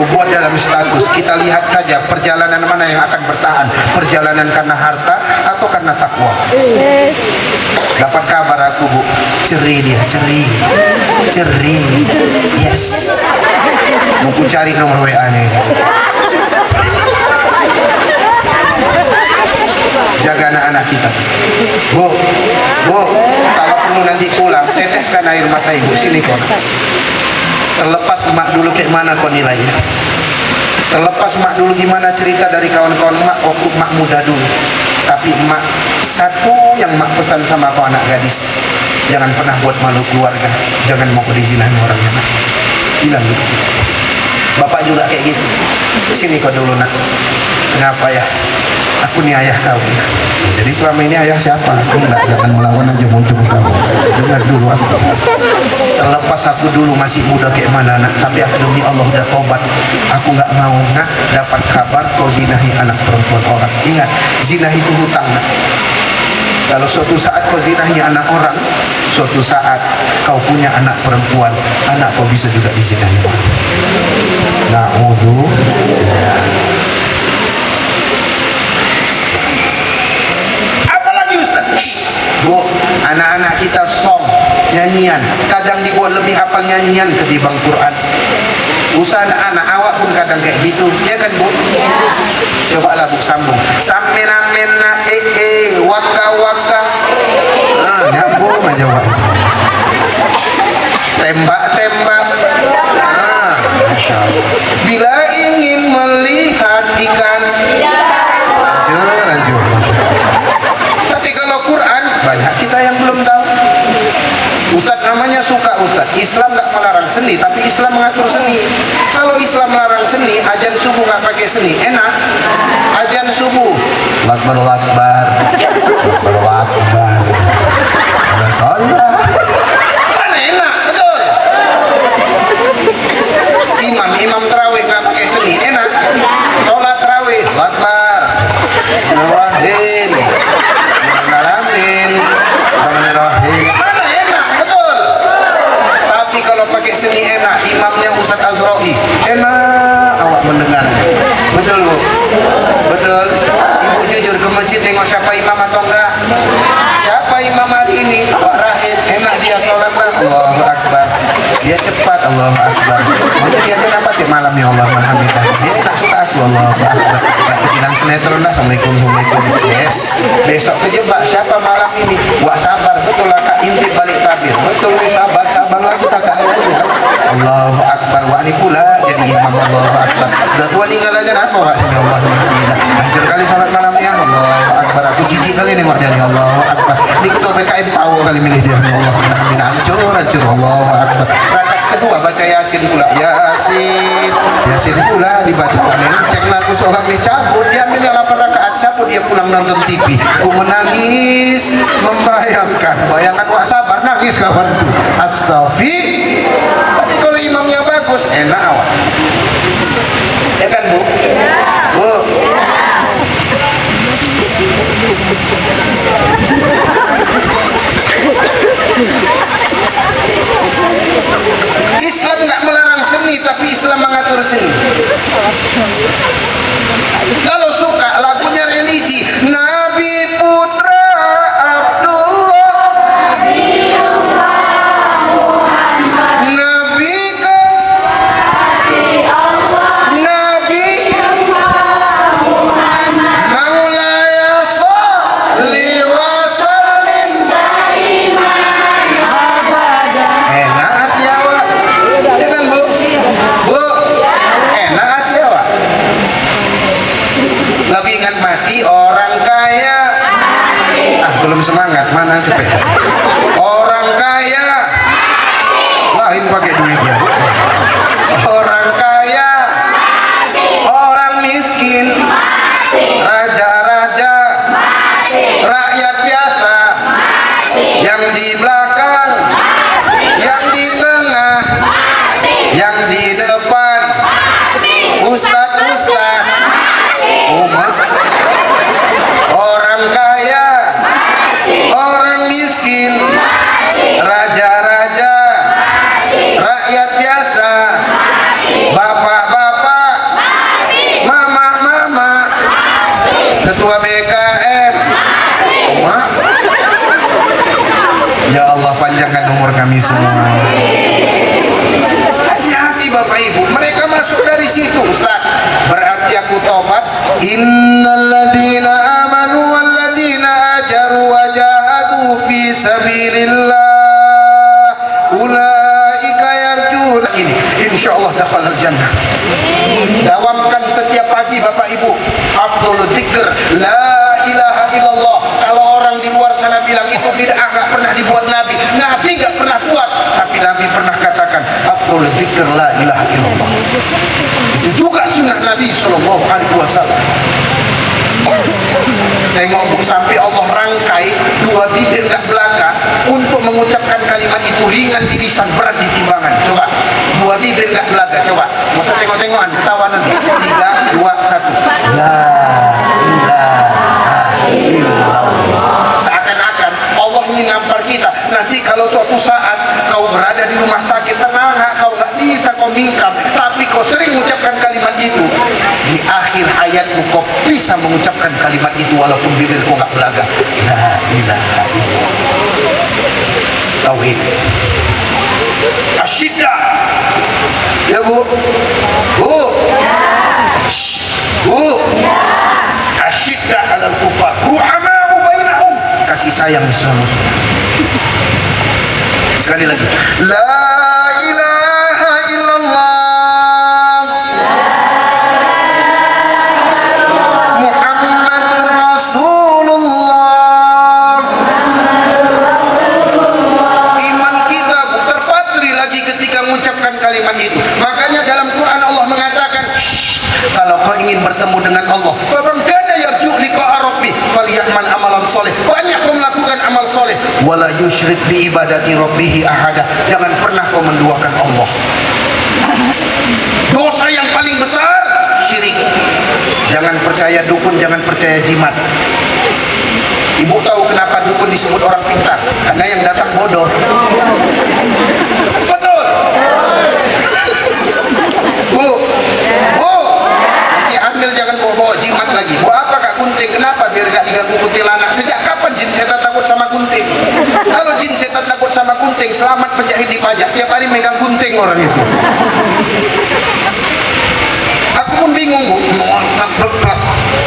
Buat dalam status, kita lihat saja perjalanan mana yang akan bertahan, perjalanan karena harta atau karena takwa. Dapat kabar aku bu, ceri dia, ceri, yes. Mau ku cari nomor WA-nya ini. Jaga anak-anak kita. Bu, kalau perlu nanti pulang, teteskan air mata ibu, sini kau. Terlepas emak dulu kayak mana kau nilainya. Terlepas emak dulu gimana cerita dari kawan-kawan emak waktu emak muda dulu. Tapi emak satu yang emak pesan sama kau anak gadis, jangan pernah buat malu keluarga, jangan mau dizinahi orangnya. Hilang dulu. Bapak juga kayak gitu. Sini kau dulu nak. Kenapa ya? Aku nih ayah kau ya. Jadi selama ini ayah siapa? Aku enggak, jangan melawan aja muncul kamu. Dengar dulu aku. Terlepas aku dulu masih muda kayak mana nak, tapi aku demi Allah udah tobat. Aku nggak mau nak dapat kabar kau zinahi anak perempuan orang. Ingat, zina itu hutang nak. Kalau suatu saat kau zinahi anak orang, suatu saat kau punya anak perempuan, anak kau bisa juga dizinahi orang. Na'udzubillah. Apalagi Ustaz? Bu, anak-anak kita song, nyanyian, kadang dibuat lebih hafal nyanyian ketimbang Quran. Usaha anak-anak awak pun kadang kayak gitu, ya kan Bu? Cobalah Bu sambung. Samena-mena waka-waka. Nyambung aja Wak. Tembak-tembak. Masya Allah. Bila ingin melihat ikan, hancur. Masya Allah. Tapi kalau Quran banyak kita yang belum tahu. Ustaz namanya suka Ustaz. Islam nggak melarang seni, tapi Islam mengatur seni. Kalau Islam melarang seni, ajan subuh nggak pakai seni, enak. Ajan subuh, Allahu Akbar, Allahu Akbar, ada sholat, kan enak, betul. Imam terawih nggak pakai seni, enak. Sholat terawih, Allahu Akbar, Rahim, Alamin, Rahim, mana enak, betul. Tapi kalau pakai seni enak, imamnya Ustaz Azra'i, enak awak mendengar, betul Bu, betul. Ibu jujur ke masjid tengok siapa imam atau enggak? Siapa imam hari ini? Pak Rahim, enak dia sholat lah, Allahu Akbar, dia cepat, Allahu Akbar. Maunya dia aja apa tiap malam ya Allah, alhamdulillah. Dia enak suka aku, Allahu Akbar. Kayak ketinggalan sinetron lah, Assalamualaikum. Yes, besok kejebak siapa malam ini? Wah sabar, betul lah Kak, intip balik tabir, betul nih, sabar lah kita Kak ya. Allahu Akbar, wah ini pula jadi imam, Allahu Akbar. Udah tua ninggal aja apa Wak, sini Allah, alhamdulillah. Hancur kali salat malamnya, Allahu Akbar. Aku jijik kali nengok dia, Allahu Akbar. Ini ketua PKM tahu kali milih dia, Allah, alhamdulillah. Hancur, Allahu Akbar. Rakaat kedua baca Yasin pula, Yasin pula dibaca. Cek lagu sholat nih, cabut dia ambil 8 rakaat, cabut dia pulang nonton TV. Ku menangis membayangkan, bayangan wak sabar nangis kawan tuh. Astagfirullah. Tapi kalau imamnya bagus, enak awak. Ya kan Bu? Bu. Islam nggak melarang seni, tapi Islam mengatur seni. Kalau suka lagunya religi, Nabi Putra Abdullah, Nabi Nabi Maulaya Salli wa Sallim. Enak hati awak, ya kan Bu? Bu, enak hati awak. Lagi ingat mati orang kaya. Belum semangat, mana cepet. Orang kaya lain pakai duitnya. Orang kaya, orang miskin, raja-raja, rakyat biasa, yang di belakang, yang di tengah, yang di depan, ustad-ustad, umat, orang kaya, orang miskin, raja-raja, rakyat biasa, bapak-bapak, mama-mama, ketua BKM, umat. Ya Allah, panjangkan umur kami semua. Hati-hati Bapak Ibu, mereka masuk dari situ Ustaz. Berarti aku tobat. Innalladzina amanu walladzina ajaru wa jahadu fi sabilillah ulaika yarjuna. Ini insyaallah dakhalal jannah. Dawamkan setiap pagi Bapak Ibu, afdhul dzikr la ilaha illallah. Kalau orang di luar sana bilang itu bid'ah, nggak pernah dibuat Nabi. Nabi nggak pernah buat, tapi Nabi pernah katakan afdal dzikr la ilaha illallah. Itu juga sunnah Nabi sallallahu alaihi wasallam. Tengok sampai Allah rangkai dua bibir kat belakang untuk mengucapkan kalimat itu ringan di lisan, berat di timbangan. Coba dua bibir kat belakang, coba. Masa tengok-tengokan ketawa nanti. 3, 2, 1. La ilaha illallah. Seakan-akan Allah ingin nampar kita. Nanti kalau suatu saat kau berada di rumah sakit tengah, kau nggak bisa kau mingkam, tapi kau sering mengucapkan kalimat itu, di akhir hayatmu kau bisa mengucapkan kalimat itu walaupun bibir kau nggak belaga. La ilaha illallah. Tauhid. Asyidda. Ya bu, bu, bu. Asyidda alal kufar. Ruhamau bainahum. Kasih sayang sama kita. Sekali lagi. La ilaha illallah Muhammadur Rasulullah. Iman kita terpatri lagi ketika mengucapkan kalimat itu. Makanya dalam Quran Allah mengatakan, kalau kau ingin bertemu dengan Allah, faman kana yarju liqa'a rabbih falyamal amalan soleh. Banyak kau melakukan amal soleh. Wala yusyrik bi ibadati rabbih ahada. Jangan pernah kau menduakan Allah. Dosa yang paling besar syirik. Jangan percaya dukun, jangan percaya jimat. Ibu tahu kenapa dukun disebut orang pintar? Karena yang datang bodoh. Betul. Bu, bu, nanti hamil jangan bawa jimat lagi. Bu apa kak kunting? Kenapa? Biar gak diganggu kuntilanak. Sejak kapan jin setan takut sama kunting? Kalau jin setan takut sama kunting, selamat penjahit di pajak. Tiap hari megang kunting orang itu. Aku pun bingung bu.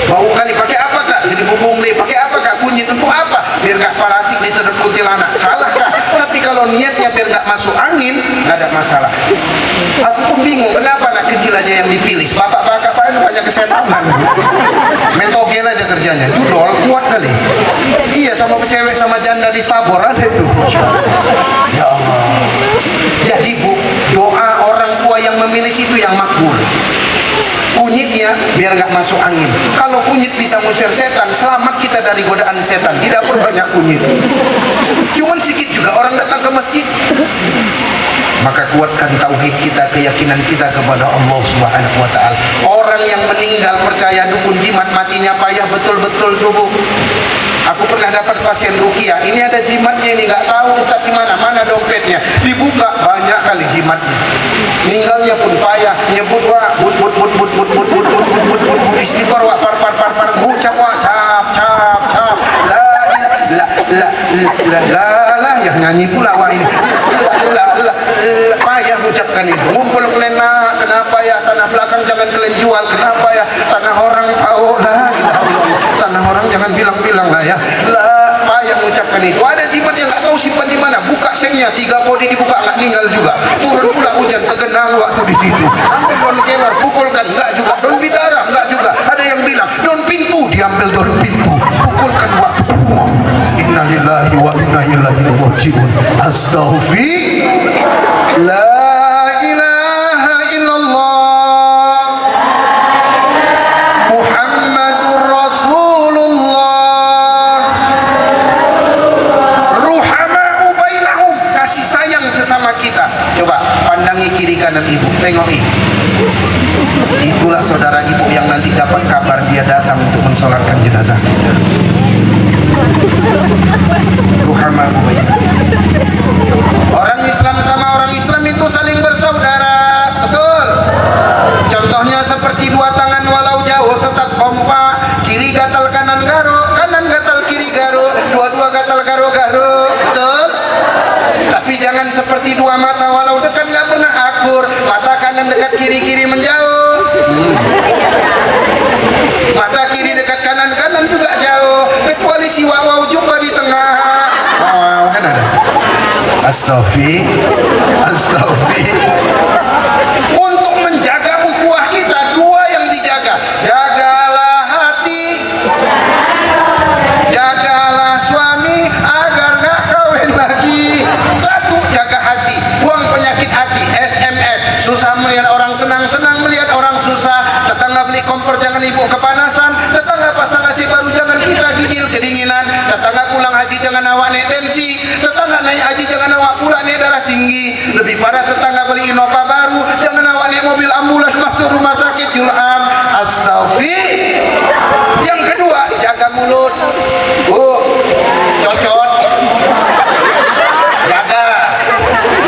Bau kali pakai apa kak? Jadi bubung nih. Pakai apa kak? Kunyit untuk apa? Biar gak parasik disedot kuntilanak. Salah kak? Tapi kalau niatnya biar gak masuk angin, gak ada masalah. Aku pun bingung. Kenapa anak kecil aja yang dipilih? Bapak-bapak banyak kesetanan. Mentogel aja kerjanya. Judol kuat kali. Iya sama cewek sama janda di Stabor ada itu. Ya Allah. Jadi bu, doa orang tua yang memilih itu yang makbul. Kunyitnya biar nggak masuk angin. Kalau kunyit bisa ngusir setan, selamat kita dari godaan setan. Tidak perlu banyak kunyit. Cuman sedikit juga orang datang ke masjid. Maka kuatkan tauhid kita, keyakinan kita kepada Allah Subhanahu wa taala. Orang yang meninggal percaya dukun jimat, matinya payah betul-betul tubuh. Aku pernah dapat pasien ruqyah, ini ada jimatnya, ini nggak tahu Ustaz di mana dompetnya. Dibuka banyak kali jimatnya. Meninggalnya pun payah, nyebut wa but istighfar wa par ngucap wa cap la ya nyanyi pula wa ini payah mengucapkan itu. Ngumpul kelena, kenapa ya tanah belakang jangan kalian jual, kenapa ya tanah orang tahu lah, tanah orang jangan bilang-bilang lah ya, lah payah mengucapkan itu. Ada jimat yang nggak tahu simpan di mana, buka sengnya 3 kodi dibuka nggak meninggal juga, turun pula hujan tergenang waktu di situ, ambil don kelar pukulkan nggak juga, don bidara nggak juga, ada yang bilang don pintu diambil don pintu pukulkan waktu. Inna lillahi wa inna ilaihi raji'un. Astaghfirullah. La ilaha illallah Muhammadur Rasulullah. Ruhamau bainahum. Kasih sayang sesama kita. Coba pandangi kiri kanan ibu, tengoki. Itulah saudara ibu yang nanti dapat kabar dia datang untuk mensolatkan jenazah kita. Orang Islam sama orang Islam itu saling bersaudara, betul. Contohnya seperti dua tangan walau jauh tetap kompak. Kiri gatal kanan gatal kiri garo, dua-dua gatal garo, betul. Tapi jangan seperti dua mata walau dekat nggak pernah akur. Mata kanan dekat kiri menjauh. Mata kiri dekat kanan juga jauh, kecuali si wawau jumpa di tengah. Wow, kan ada. Astaghfirullah. Untuk menjaga ukhuwah kita, dua yang dijaga. Jagalah hati, jagalah suami agar gak kawin lagi. Satu, jaga hati, buang penyakit hati. balik kompor jangan ibu kepanasan, tetangga pasang AC baru jangan kita gigil kedinginan, tetangga pulang haji jangan awak naik tensi, tetangga naik haji jangan awak pula naik darah tinggi, lebih parah tetangga beli Innova baru jangan awak naik mobil ambulans masuk rumah sakit Julham. Astagfir. Yang kedua, jaga mulut. Cocot, jaga.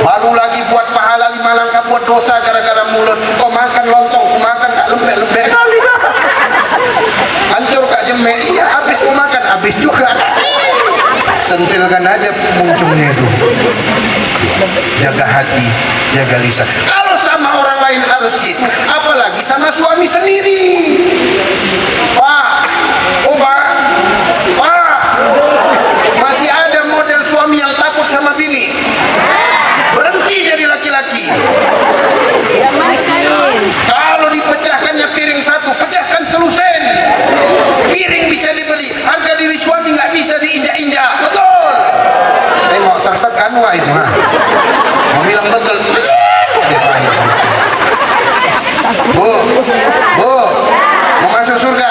Baru lagi buat pahala 5 langkah, buat dosa gara-gara mulut. Kau makan lontong, kau makan kak lembek-lembek kali kak. Hancur kak jemek, iya habis kau makan, habis juga kak. Sentilkan aja muncungnya itu. Jaga hati, jaga lisan. Kalau sama orang lain harus gitu, apalagi sama suami sendiri. Pak, Pak, masih ada model suami yang takut sama bini. Berhenti jadi laki-laki. Kalau dipecahkannya piring satu, pecahkan selusen. Piring bisa dibeli, harga diri suami nggak bisa diinjak-injak. Betul. Tengok tertekan wah itu ha. Mau bilang betul. Bu, mau masuk surga?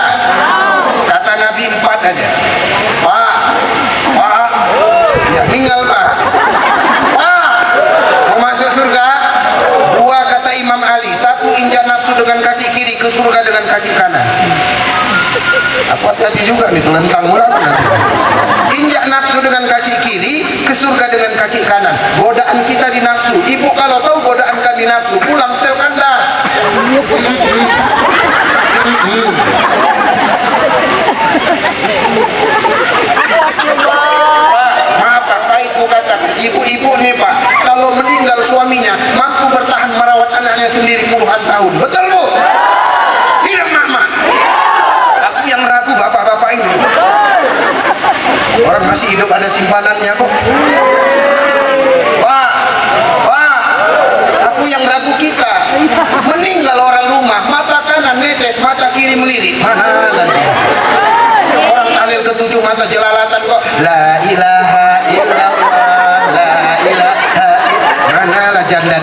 Kata Nabi 4 aja. Pak, ya tinggal Pak. Mau masuk surga? 2 kata Imam Ali. 1 injak nafsu dengan kaki kiri, ke surga dengan kaki kanan. Aku hati-hati juga nih, telentang mula aku nanti. Injak nafsu dengan kaki kiri, ke surga dengan kaki kanan. Godaan kita di nafsu. Ibu kalau tahu godaan kami nafsu, pulang setel kandas. Pak, maaf Pak, ibu katakan, ibu-ibu nih Pak, kalau meninggal suaminya mampu bertahan merawat anaknya sendiri puluhan tahun. Betul Bu? Tidak mama. Aku yang ragu bapak-bapak ini. Orang masih hidup ada simpanannya kok. Pak, aku yang ragu kita. Meninggal orang rumah, mata kanan netes, mata kiri melirik. Mana ganti? Orang tahlil ke-7 mata jelalatan kok. La ilaha illallah, la ilaha illallah. Manalah janda.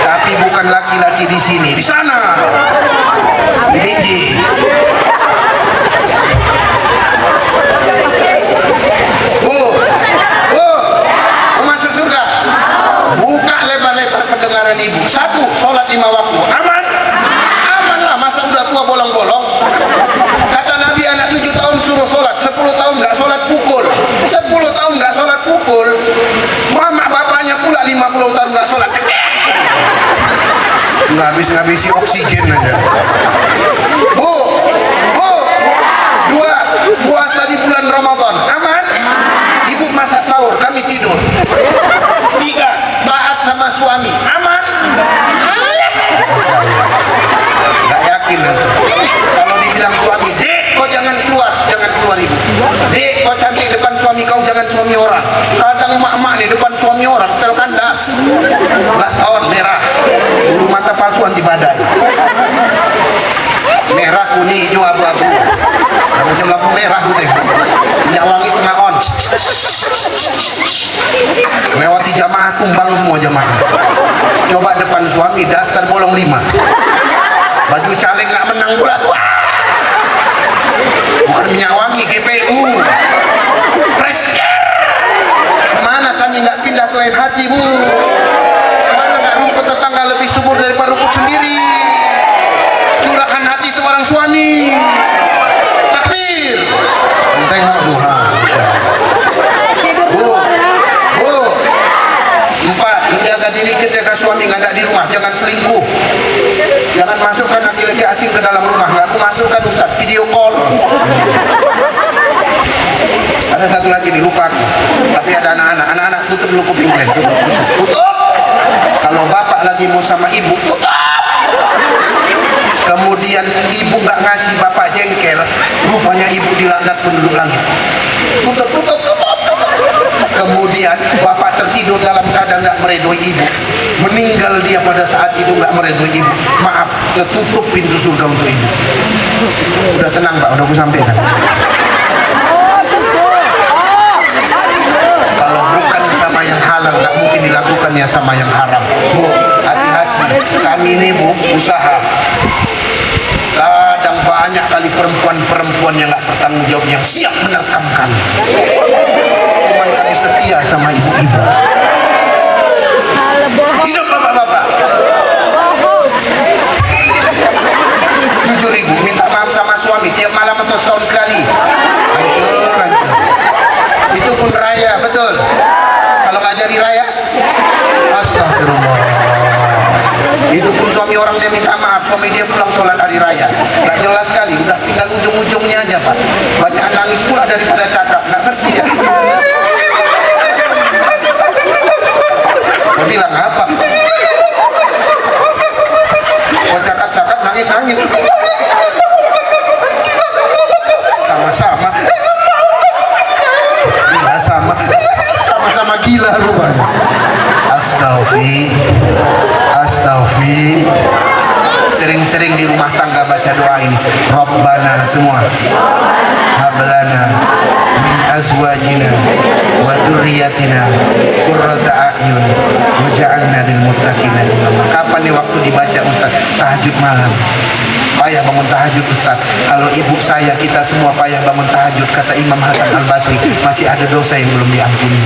Tapi bukan laki-laki di sini, di sana. Di biji. Mau masuk surga? Buka lebar-lebar pendengaran ibu. 1, sholat 5 waktu. Aman? Aman lah, masa udah tua bolong-bolong. Kata Nabi anak 7 tahun suruh sholat, 10 tahun nggak sholat pukul. 10 tahun nggak sholat pukul. Mama bapaknya pula 50 tahun nggak sholat. Ngabisi oksigen aja. Bu, 2, puasa di bulan Ramadan. Aman? Ibu masak sahur, kami tidur. 3, taat sama suami. Aman? Gak yakin aku. Kalau dibilang suami, dek kau jangan keluar ibu. Dek kau cantik depan suami kau, jangan suami orang. Kadang mak-mak nih depan suami orang setel kandas. Blush on merah, bulu mata palsu anti badai. Merah, kuning, hijau, abu-abu. Macam lampu merah gitu. Minyak wangi setengah on. Lewati jamaah tumbang semua jamaah. Coba depan suami daftar bolong 5. Baju caleg nggak menang pula tuh. Bukan minyak wangi, GPU. Presker. Mana kami nggak pindah ke lain hati Bu? Mana nggak rumput tetangga lebih subur daripada rumput sendiri? Curahan hati seorang suami. Takbir. Tengok Tuhan. Bu, 4, menjaga diri ketika suami nggak ada di rumah, jangan selingkuh. Jangan masukkan laki-laki asing ke dalam rumah. Nggak aku masukkan Ustaz, video call. Ada satu lagi nih, lupa aku. Tapi ada anak-anak tutup dulu kuping kalian, tutup. Kalau bapak lagi mau sama ibu, tutup. Kemudian ibu nggak ngasih bapak jengkel, rupanya ibu dilaknat penduduk langit. Tutup. Kemudian bapak tertidur dalam keadaan nggak meredoi ibu, meninggal dia pada saat itu nggak meredoi ibu. Maaf, ketutup pintu surga untuk ibu. Udah tenang Pak, udah aku sampaikan. Kalau bukan sama yang halal, nggak mungkin dilakukannya sama yang haram. Bu, hati-hati. kami ini Bu usaha. Kadang banyak kali perempuan-perempuan yang nggak bertanggung jawab yang siap menerkam kami. Cuman kami setia sama ibu-ibu. Halo, bohong. Hidup bapak-bapak. Bohong. Jujur ibu, minta maaf sama suami tiap malam atau setahun sekali. Hancur. Itu pun raya, betul. Kalau nggak jadi raya, astagfirullah. Itu pun suami orang dia minta maaf, suami dia pulang sholat hari raya. Nggak jelas sekali, udah tinggal ujung-ujungnya aja Pak. Banyak nangis pula daripada cakap, nggak ngerti dia. Mau bilang apa? Mau cakap-cakap, nangis-nangis. Sama-sama. Gila sama-sama gila rupanya. Astagfirullah. Sering-sering di rumah tangga baca doa ini. Rabbana semua. Hablana min azwajina wa dzurriyyatina qurrata a'yun waj'alna lil muttaqina imama. Kapan nih waktu dibaca Ustaz? Tahajud malam. Payah bangun tahajud Ustaz. Kalau ibu saya, kita semua payah bangun tahajud. Kata Imam Hasan Al-Basri, masih ada dosa yang belum diampuni.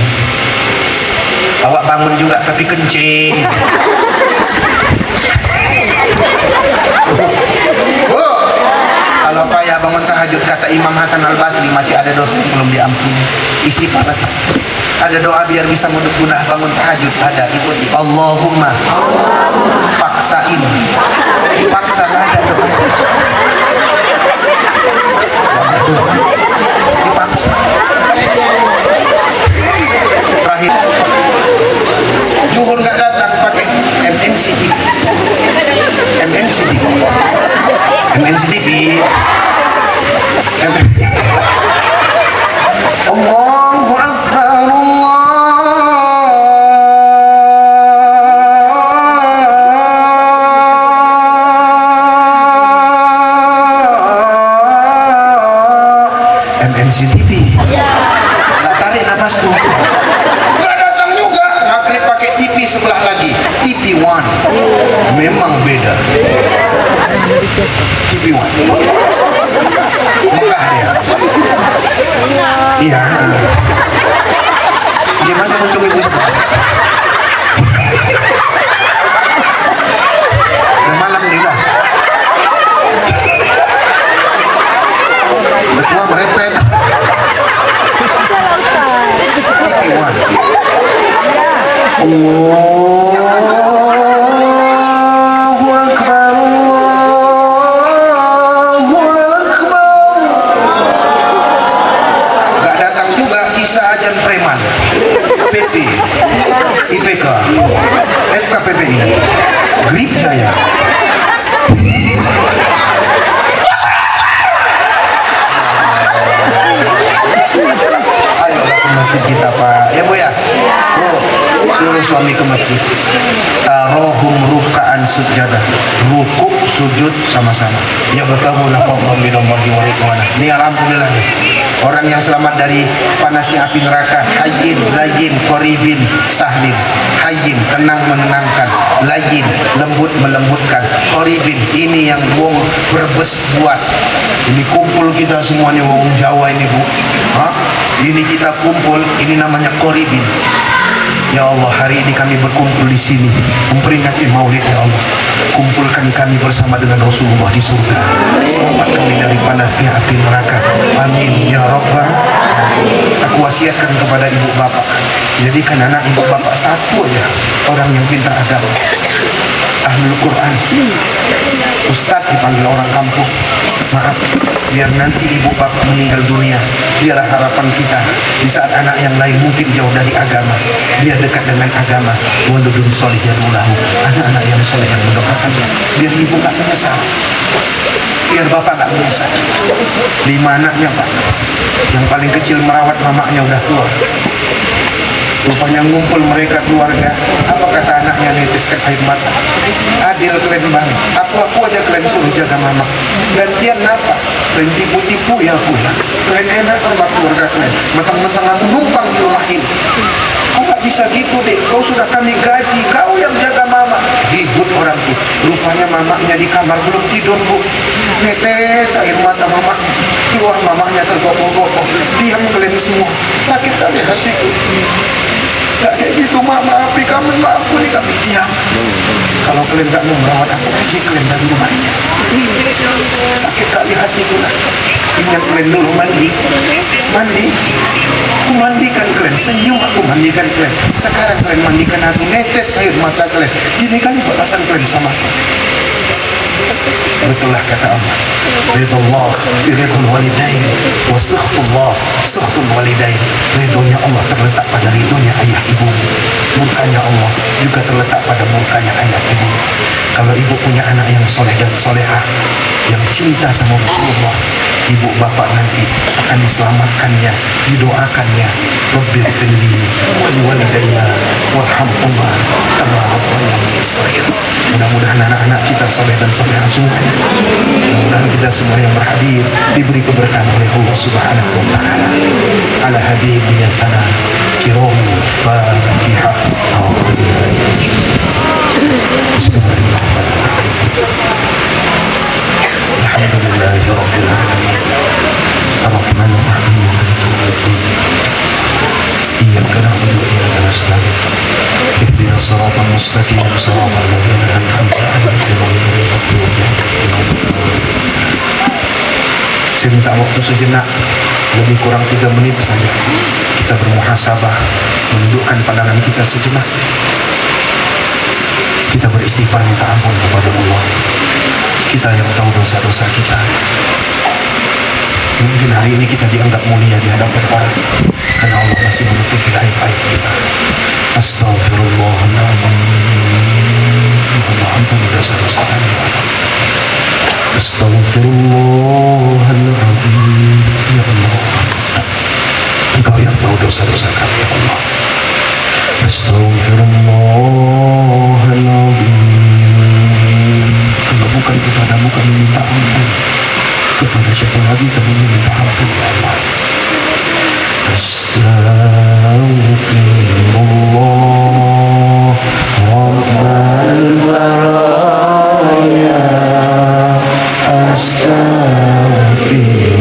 Awak bangun juga tapi kencing. Oh, kalau payah bangun tahajud kata Imam Hasan Al-Basri masih ada dosa yang belum diampuni. Istighfar. Ada doa biar bisa mudah bangun tahajud. Ada, ikuti. Allahumma paksain. Dipaksa nggak ada doa. Dipaksa. Terakhir. Zuhur nggak datang pakai MNC TV. Allahu Akbar, MNC TV. Nggak tarik napasku. Nggak datang juga. Maghrib pakai TV sebelah lagi. TV One. Memang beda. TV One. Megah dia. Iya. Gimana muncul ibu sekarang? Udah malam nih lah. Betul merepet. TV One. Allahu Akbar, Allahu Akbar. Gak datang juga Isa Ajan Preman, PP, IPK, FKPPI, Grip Jaya. Ayolah ke masjid kita Pak. Ya Bu ya. Bu, suruh suami ke masjid. Tarohum rukaan sujadah. Rukuk sujud sama-sama. Ya betul nafadhal minallahi wa ridwana. Ini alhamdulillah nih. Orang yang selamat dari panasnya api neraka. Hayyin, layyin, qaribin, sahlin. Hayyin, tenang menenangkan. Layyin, lembut melembutkan. Qaribin, ini yang wong berbes buat. Ini kumpul kita semua nih wong Jawa ini Bu. Hah? Ini kita kumpul, ini namanya qaribin. Ya Allah, hari ini kami berkumpul di sini memperingati Maulid ya Allah. Kumpulkan kami bersama dengan Rasulullah di surga. Selamat kami dari panasnya api neraka. Amin ya Rabbal. Aku wasiatkan kepada ibu bapak, jadikan anak ibu bapak satu aja orang yang pintar agama, ahlul Quran. Ustadz dipanggil orang kampung. Maaf, biar nanti ibu bapak meninggal dunia, dialah harapan kita di saat anak yang lain mungkin jauh dari agama, dia dekat dengan agama. Waladun sholihin lahu, anak-anak yang soleh yang mendoakan dia, biar ibu nggak menyesal, biar bapak nggak menyesal. 5 anaknya Pak, yang paling kecil merawat mamanya udah tua. Rupanya ngumpul mereka keluarga. Apa kata anaknya nitiskan air mata? Adil kalian bang, aku aja kalian suruh jaga mama. Gantian apa? Kalian tipu-tipu ya aku ya. Kalian enak sama keluarga kalian. Mentang-mentang aku numpang di rumah ini. Kok nggak bisa gitu dek, kau sudah kami gaji, kau yang jaga mama. Ribut orang tuh. Rupanya mamanya di kamar belum tidur bu, netes air mata mama keluar, mamanya tergopoh-gopoh. Diam kalian semua, sakit kali hatiku. Gak kayak gitu mak, maafi kami, maafkan kami. Diam. Kalau kalian gak mau merawat aku lagi, kalian dari rumah ini. Sakit kali hatiku lah. Ingat kalian dulu mandi, aku mandikan kalian, senyum aku mandikan kalian. Sekarang kalian mandikan aku, netes air mata kalian. Gini kali balasan kalian sama aku. Betullah kata Allah, ridullah fi ridul walidain wa sakhtullah sakhtul walidain. Ridhonya Allah terletak pada ridhonya ayah ibu, murkanya Allah juga terletak pada murkanya ayah ibu. Kalau ibu punya anak yang soleh dan solehah, yang cinta sama Rasulullah, ibu bapak nanti akan diselamatkannya, didoakannya. Rabbil firli wal walidayya warhamhuma kama rabbayani shaghir. Mudah-mudahan anak-anak kita soleh dan solehah semuanya. Mudah-mudahan kita semua yang berhadir diberi keberkahan oleh Allah Subhanahu wa taala. Ala hadhihi niyatana kiramul Fatihah. Bismillahirrahmanirrahim. Alhamdulillahi rabbil alamin. Ar-Rahmanir Rahim. Maliki yaumiddin. Iyyaka na'budu wa iyyaka nasta'in. Ihdinas siratal mustaqim, siratal ladzina an'amta 'alaihim ghairil maghdubi 'alaihim waladdallin. Saya minta waktu sejenak, lebih kurang 3 menit saja. Kita bermuhasabah, menundukkan pandangan kita sejenak. Kita beristighfar, minta ampun kepada Allah. Kita yang tahu dosa-dosa kita. Mungkin hari ini kita dianggap mulia di hadapan orang, karena Allah masih menutupi aib-aib kita. Astaghfirullahaladzim. Ya Allah, ampuni dosa-dosa kami, ya Allah. Astaghfirullahaladzim. Ya Allah, Engkau yang tahu dosa-dosa kami, ya Allah. Astaghfirullahaladzim. Kalau bukan kepadamu kami minta ampun, kepada siapa lagi kami minta ampun, ya Allah. Astaghfirullah Rabbal baraya. Astaghfirullah